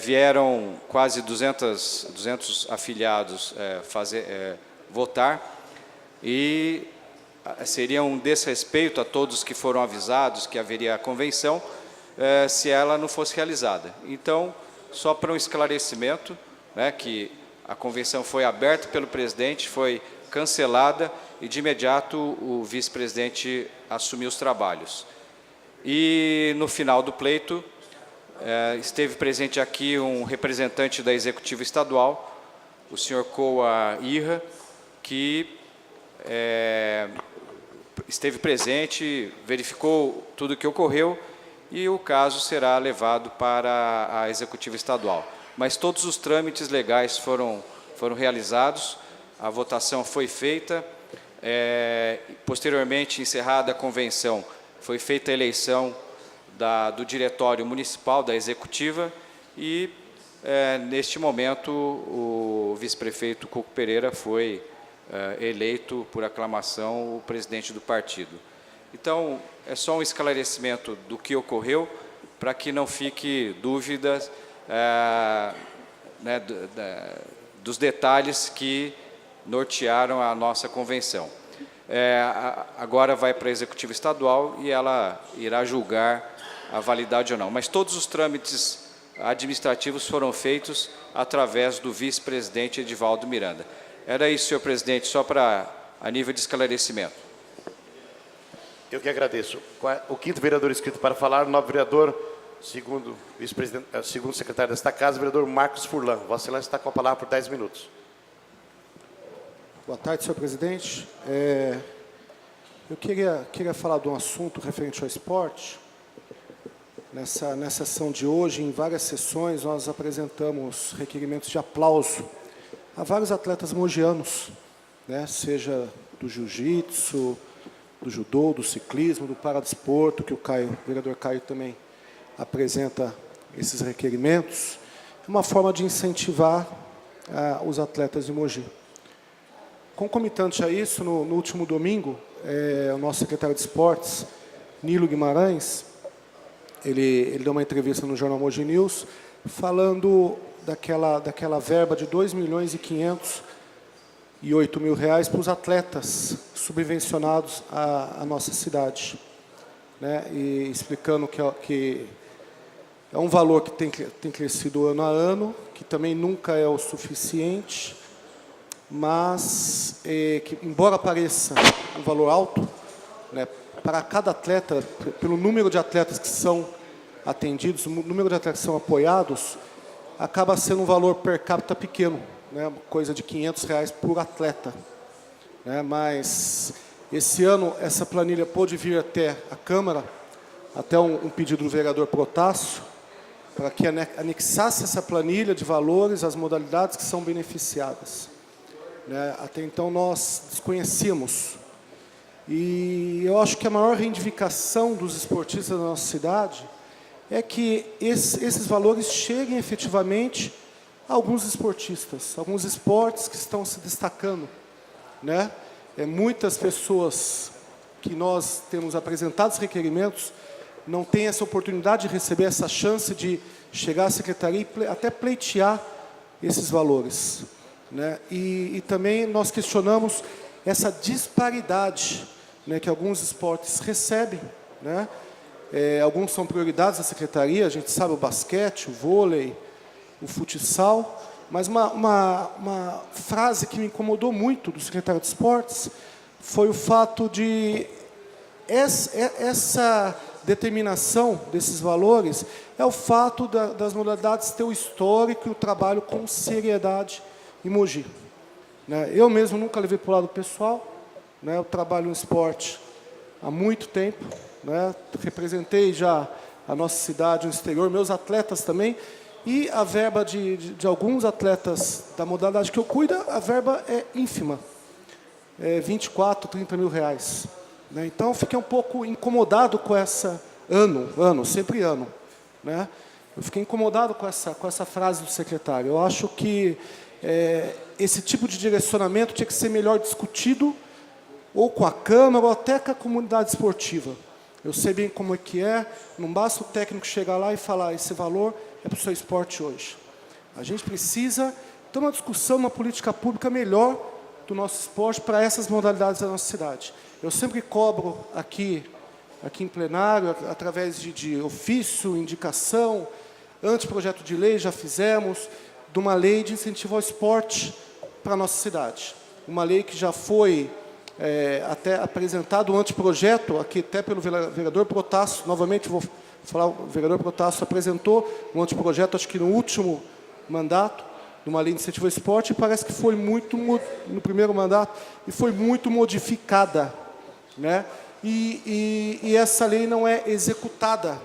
vieram quase 200 afiliados votar, e seria um desrespeito a todos que foram avisados que haveria a convenção se ela não fosse realizada. Então, só para um esclarecimento, que a convenção foi aberta pelo presidente, foi cancelada e, de imediato, o vice-presidente assumiu os trabalhos. E, no final do pleito, esteve presente aqui um representante da Executiva Estadual, o senhor Coa Irra, que esteve presente, verificou tudo o que ocorreu e o caso será levado para a Executiva Estadual. Mas todos os trâmites legais foram realizados, a votação foi feita, posteriormente, encerrada a convenção, foi feita a eleição do Diretório Municipal, da Executiva, e, neste momento, o vice-prefeito Cuco Pereira foi eleito por aclamação o presidente do partido. Então, é só um esclarecimento do que ocorreu, para que não fique dúvidas dos detalhes que nortearam a nossa convenção. Agora vai para a Executiva Estadual e ela irá julgar a validade ou não. Mas todos os trâmites administrativos foram feitos através do vice-presidente Edivaldo Miranda. Era isso, senhor presidente, só a nível de esclarecimento. Eu que agradeço. O quinto vereador inscrito para falar, o novo vereador, segundo vice-presidente, segundo secretário desta casa, o vereador Marcos Furlan. Vossa Excelência está com a palavra por 10 minutos. Boa tarde, senhor presidente. Eu queria falar de um assunto referente ao esporte. Nessa sessão de hoje, em várias sessões, nós apresentamos requerimentos de aplauso a vários atletas mogianos, seja do jiu-jitsu, do judô, do ciclismo, do paradesporto, que o vereador Caio também apresenta esses requerimentos. É uma forma de incentivar os atletas de Mogi. Concomitante a isso, no último domingo, o nosso secretário de Esportes, Nilo Guimarães, ele deu uma entrevista no jornal Mogi News, falando daquela verba de R$2.508.000 para os atletas subvencionados à nossa cidade, e explicando que É um valor que tem crescido ano a ano, que também nunca é o suficiente, mas, que, embora pareça um valor alto, né, para cada atleta, pelo número de atletas que são atendidos, o número de atletas que são apoiados, acaba sendo um valor per capita pequeno, né, coisa de R$500 por atleta. Né, mas esse ano essa planilha pôde vir até a Câmara, até um pedido do vereador Protássio, para que anexasse essa planilha de valores, as modalidades que são beneficiadas. Né, até então nós desconhecíamos. E eu acho que a maior reivindicação dos esportistas da nossa cidade é que esses valores cheguem efetivamente a alguns esportistas, alguns esportes que estão se destacando. Né? Muitas pessoas que nós temos apresentado os requerimentos não têm essa oportunidade de receber essa chance de chegar à secretaria e até pleitear esses valores. Né? E também nós questionamos essa disparidade, né, que alguns esportes recebem. Né? Alguns são prioridades da secretaria, a gente sabe, o basquete, o vôlei, o futsal, mas uma frase que me incomodou muito do secretário de Esportes foi o fato de essa determinação desses valores é o fato das modalidades ter o histórico e o trabalho com seriedade em Mogi. Né? Eu mesmo nunca levei para o lado pessoal, né? Eu trabalho no esporte há muito tempo, né? Representei já a nossa cidade no exterior, meus atletas também, e a verba de alguns atletas da modalidade que eu cuido, a verba é ínfima, 24, 30 mil reais. Né? Então, eu fiquei um pouco incomodado com essa, sempre ano. Né? Eu fiquei incomodado com essa frase do secretário. Eu acho que esse tipo de direcionamento tinha que ser melhor discutido, ou com a Câmara, ou até com a comunidade esportiva. Eu sei bem como é que não basta o técnico chegar lá e falar esse valor é para o seu esporte hoje. A gente precisa ter uma discussão, uma política pública melhor do nosso esporte para essas modalidades da nossa cidade. Eu sempre cobro aqui em plenário, através de ofício, indicação, anteprojeto de lei, já fizemos, de uma lei de incentivo ao esporte para a nossa cidade. Uma lei que já foi até apresentado um anteprojeto, aqui até pelo vereador Protássio, novamente vou falar, o vereador Protássio apresentou um anteprojeto, acho que no último mandato, de uma lei de incentivo ao esporte, e parece que foi muito, no primeiro mandato, e foi muito modificada. Né? E essa lei não é executada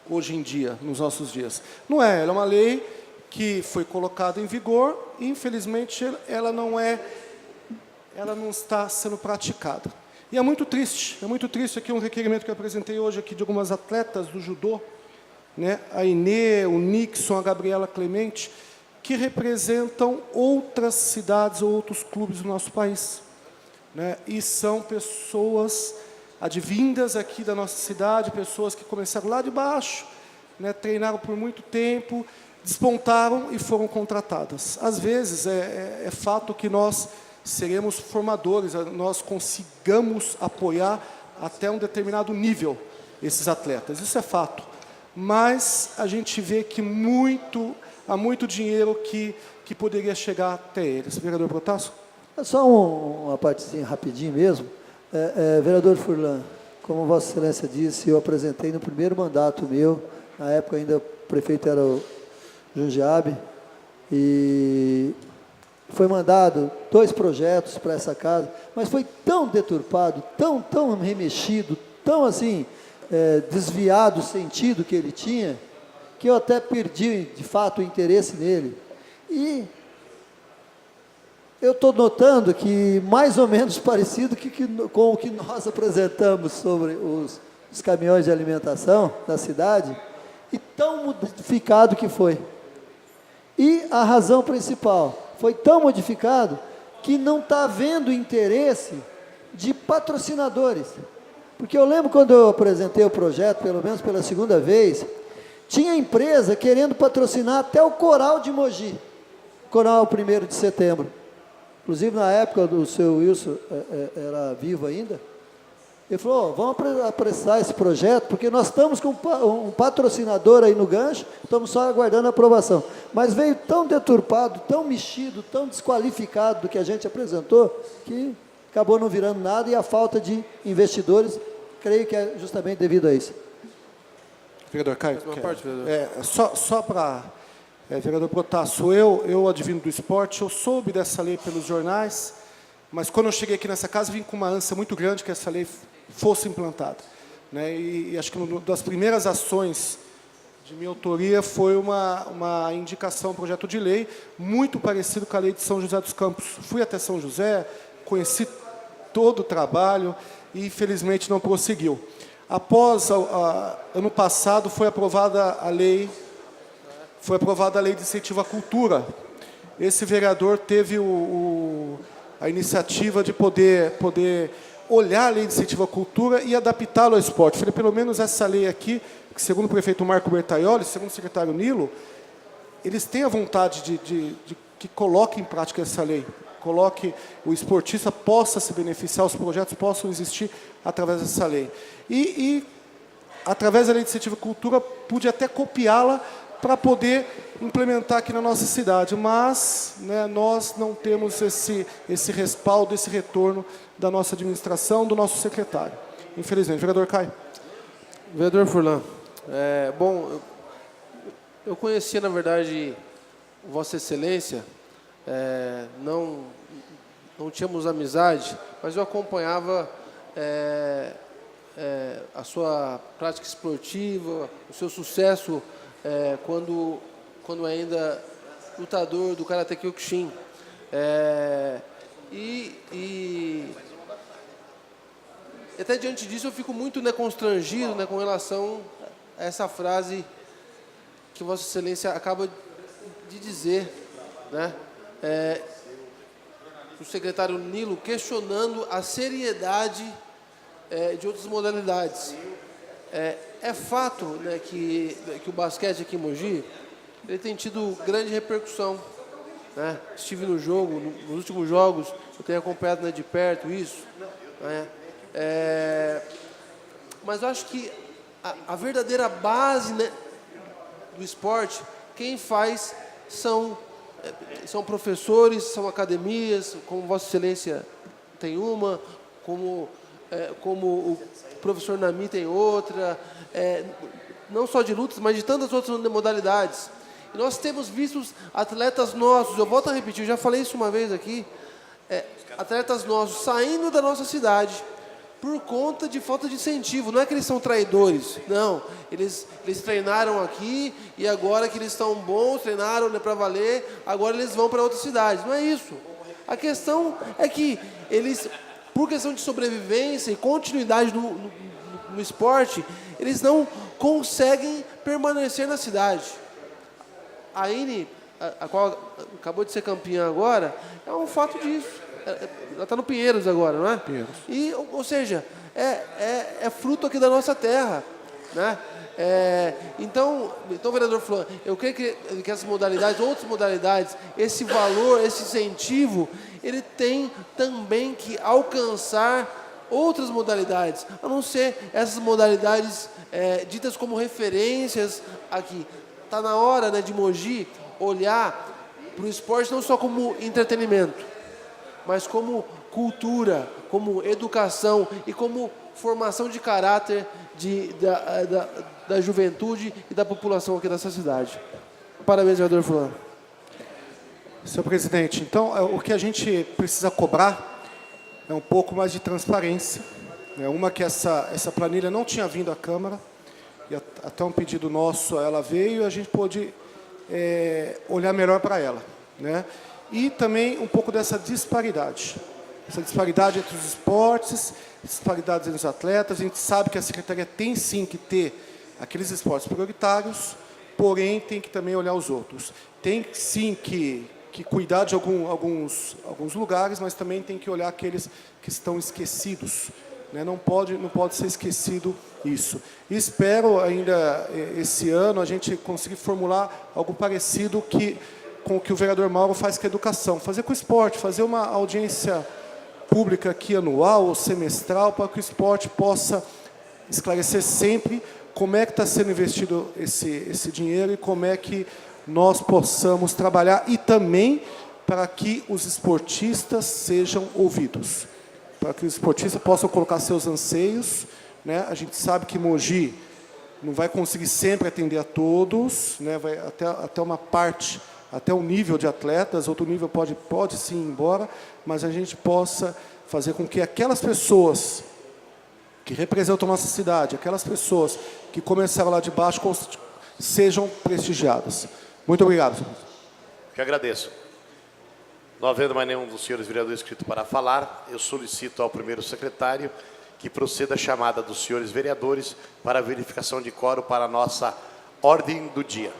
hoje em dia, nos nossos dias. Não é, ela é uma lei que foi colocada em vigor e, infelizmente, ela não está sendo praticada. E é muito triste aqui um requerimento que eu apresentei hoje aqui de algumas atletas do judô, né? A Inê, o Nixon, a Gabriela Clemente, que representam outras cidades ou outros clubes do nosso país. Né? E são pessoas advindas aqui da nossa cidade, pessoas que começaram lá de baixo, né? Treinaram por muito tempo, despontaram e foram contratadas. Às vezes, é fato que nós seremos formadores, nós consigamos apoiar até um determinado nível esses atletas. Isso é fato. Mas a gente vê que há muito dinheiro que poderia chegar até eles. Vereador Protássio? Só uma partezinha rapidinho mesmo. Vereador Furlan, como Vossa Excelência disse, eu apresentei no primeiro mandato meu, na época ainda o prefeito era o Jundiabe, e foi mandado 2 projetos para essa casa, mas foi tão deturpado, tão remexido, tão assim, desviado o sentido que ele tinha, que eu até perdi, de fato, o interesse nele. E eu estou notando que, mais ou menos parecido com o que nós apresentamos sobre os caminhões de alimentação da cidade, e tão modificado que foi. E a razão principal, foi tão modificado que não está havendo interesse de patrocinadores. Porque eu lembro quando eu apresentei o projeto, pelo menos pela segunda vez, tinha empresa querendo patrocinar até o Coral de Mogi, Coral 1º de setembro. Inclusive, na época, o seu Wilson era vivo ainda, Ele falou, vamos apressar esse projeto, porque nós estamos com um patrocinador aí no gancho, estamos só aguardando a aprovação. Mas veio tão deturpado, tão mexido, tão desqualificado do que a gente apresentou, que acabou não virando nada, e a falta de investidores, creio que é justamente devido a isso. Vereador Caio, Mais uma parte, vereador. só para... vereador Protasso, eu advindo do esporte, eu soube dessa lei pelos jornais, mas quando eu cheguei aqui nessa casa, vim com uma ânsia muito grande que essa lei fosse implantada, né? E acho que uma das primeiras ações de minha autoria foi uma indicação, um projeto de lei, muito parecido com a lei de São José dos Campos. Fui até São José, conheci todo o trabalho e, infelizmente, não prosseguiu. Após, ano passado, foi aprovada a lei de incentivo à cultura. Esse vereador teve a iniciativa de poder olhar a lei de incentivo à cultura e adaptá-lo ao esporte. Falei, pelo menos essa lei aqui, que segundo o prefeito Marco Bertaioli, segundo o secretário Nilo, eles têm a vontade de que coloque em prática essa lei, coloque o esportista possa se beneficiar, os projetos possam existir através dessa lei. E através da lei de incentivo à cultura, pude até copiá-la para poder implementar aqui na nossa cidade, mas, né, nós não temos esse respaldo, esse retorno da nossa administração, do nosso secretário. Infelizmente. Vereador Caio. Vereador Furlan, bom, eu conhecia, na verdade, Vossa Excelência, não tínhamos amizade, mas eu acompanhava a sua prática esportiva, o seu sucesso quando ainda lutador do Karatê Kyokushin. E até diante disso eu fico muito, né, constrangido, né, com relação a essa frase que Vossa Excelência acaba de dizer, né, o secretário Nilo questionando a seriedade de outras modalidades. É fato, né, que o basquete aqui em Mogi ele tem tido grande repercussão, né? Estive no jogo, nos últimos jogos, eu tenho acompanhado, né, de perto isso, né? Mas eu acho que a verdadeira base, né, do esporte, quem faz são professores, são academias, como Vossa Excelência tem uma, como o professor Nami tem outra, não só de lutas, mas de tantas outras modalidades. E nós temos visto atletas nossos, eu volto a repetir, eu já falei isso uma vez aqui, atletas nossos saindo da nossa cidade por conta de falta de incentivo. Não é que eles são traidores, não. Eles treinaram aqui e agora que eles estão bons, treinaram, né, para valer, agora eles vão para outras cidades. Não é isso. A questão é que eles, por questão de sobrevivência e continuidade no esporte, eles não conseguem permanecer na cidade. A INE, a qual acabou de ser campeã agora, é um fato disso. Ela está no Pinheiros agora, não é? Pinheiros. E, ou seja, é fruto aqui da nossa terra, né? Então, vereador Flan, eu creio que essas modalidades, outras modalidades, esse valor, esse incentivo, ele tem também que alcançar outras modalidades, a não ser essas modalidades ditas como referências aqui. Está na hora, né, de Mogi olhar para o esporte não só como entretenimento, mas como cultura, como educação e como formação de caráter da juventude e da população aqui dessa cidade. Parabéns, vereador Fulano. Senhor presidente, então, o que a gente precisa cobrar é um pouco mais de transparência. Uma que essa planilha não tinha vindo à Câmara, e até um pedido nosso, ela veio e a gente pôde olhar melhor para ela, né? E também um pouco dessa disparidade. Essa disparidade entre os esportes, disparidades entre os atletas. A gente sabe que a Secretaria tem sim que ter aqueles esportes prioritários, porém tem que também olhar os outros. Tem sim que cuidar de alguns lugares, mas também tem que olhar aqueles que estão esquecidos, né? Não pode ser esquecido isso. E espero ainda esse ano a gente conseguir formular algo parecido com o que o vereador Mauro faz com a educação, fazer com o esporte, fazer uma audiência pública aqui anual ou semestral para que o esporte possa esclarecer sempre como é que está sendo investido esse dinheiro e como é que nós possamos trabalhar e também para que os esportistas sejam ouvidos, para que os esportistas possam colocar seus anseios, né? A gente sabe que Mogi não vai conseguir sempre atender a todos, né? Vai até uma parte, até um nível de atletas, outro nível pode sim ir embora, mas a gente possa fazer com que aquelas pessoas que representam a nossa cidade, aquelas pessoas que começaram lá de baixo, sejam prestigiadas. Muito obrigado, senhor. Que agradeço. Não havendo mais nenhum dos senhores vereadores inscrito para falar, eu solicito ao primeiro secretário que proceda a chamada dos senhores vereadores para a verificação de quórum para a nossa ordem do dia.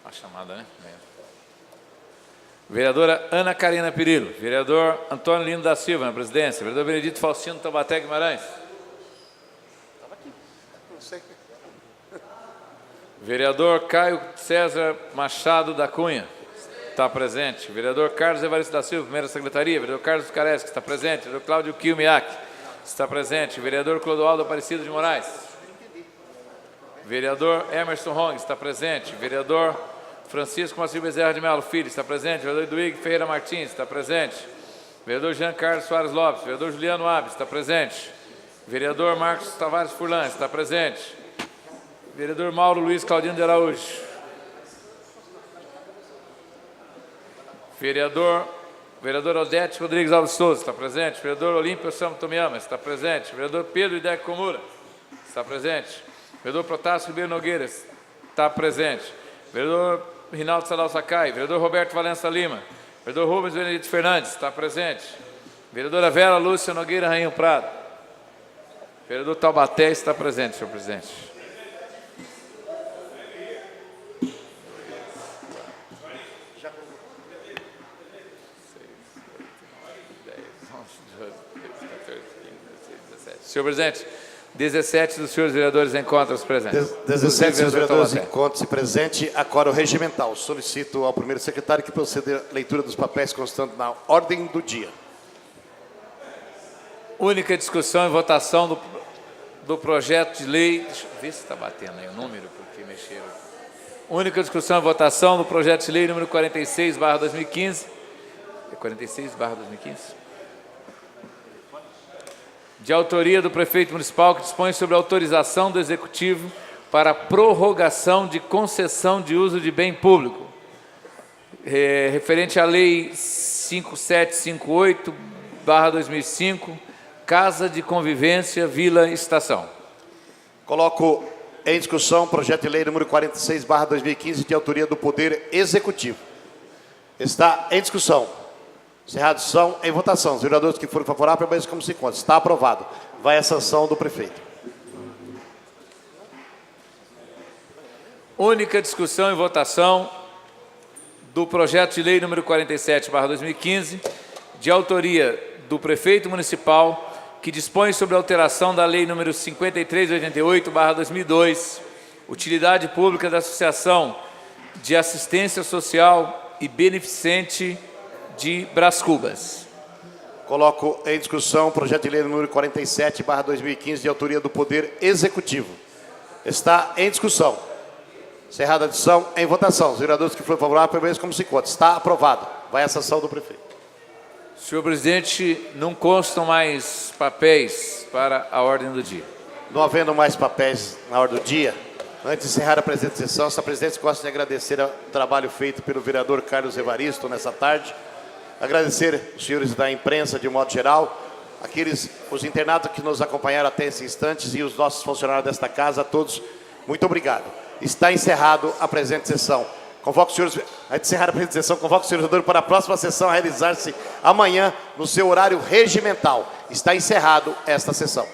A chamada, né? Vereadora Ana Karina Pirillo. Vereador Antônio Lino da Silva, na presidência. Vereador Benedito Faustino Taubaté Guimarães. Estava aqui. Não sei. Vereador Caio César Machado da Cunha. Está presente. Vereador Carlos Evaristo da Silva, primeira secretaria. Vereador Carlos Careschi, está presente. Vereador Cláudio Kilmiak, está presente. Vereador Clodoaldo Aparecido de Moraes. Vereador Emerson Hong, está presente. Vereador Francisco Macil Bezerra de Melo Filho, está presente. Vereador Eduígue Ferreira Martins, está presente. Vereador Jean Carlos Soares Lopes. Vereador Juliano Abes, está presente. Vereador Marcos Tavares Furlan, está presente. Vereador Mauro Luiz Claudino de Araújo. Vereador Odete Rodrigues Alves Souza, está presente. Vereador Olímpio Sam Tomiyama, está presente. Vereador Pedro Ideco Komura, está presente. Vereador Protásio Ribeiro Nogueira, está presente. Vereador Rinaldo Sadal Sakai. Vereador Roberto Valença Lima. Vereador Rubens Benedito Fernandes, está presente. Vereadora Vera Lúcia Nogueira Rainho Prado. Vereador Taubaté está presente, senhor presidente. Senhor presidente, 17 dos senhores vereadores encontram-se presentes. 17 senhores vereadores encontram-se presentes. Acórdão regimental. Solicito ao primeiro secretário que proceda à leitura dos papéis constantes na ordem do dia. Única discussão e votação do projeto de lei. Deixa eu ver se está batendo aí o número, porque mexeram. Única discussão e votação do projeto de lei número 46/2015. É 46/2015? De autoria do prefeito municipal, que dispõe sobre a autorização do executivo para prorrogação de concessão de uso de bem público, referente à lei 5758/2005, Casa de Convivência Vila Estação. Coloco em discussão o projeto de lei número 46/2015, de autoria do Poder Executivo. Está em discussão. Encerrada a discussão, em votação. Os vereadores que forem favoráveis, permaneçam como se encontra. Está aprovado. Vai a sanção do prefeito. Única discussão e votação do projeto de lei número 47/2015, de autoria do prefeito municipal, que dispõe sobre a alteração da lei número 5388/2002, utilidade pública da Associação de Assistência Social e Beneficente de Brás Cubas. Coloco em discussão o projeto de lei número 47/2015, de autoria do Poder Executivo. Está em discussão. Encerrada a discussão, em votação. Os vereadores que forem favoráveis, permaneçam como se encontra. Está aprovado. Vai a sanção do prefeito. Senhor presidente, não constam mais papéis para a ordem do dia. Não havendo mais papéis na ordem do dia, antes de encerrar a presente sessão, essa presidência gosta de agradecer o trabalho feito pelo vereador Carlos Evaristo nessa tarde. Agradecer os senhores da imprensa de modo geral, os internados que nos acompanharam até esse instante e os nossos funcionários desta casa, a todos, muito obrigado. Está encerrado a presente sessão. Convoco os senhores, antes de encerrar a presente sessão, convoco os senhores vereadores para a próxima sessão a realizar-se amanhã no seu horário regimental. Está encerrado esta sessão.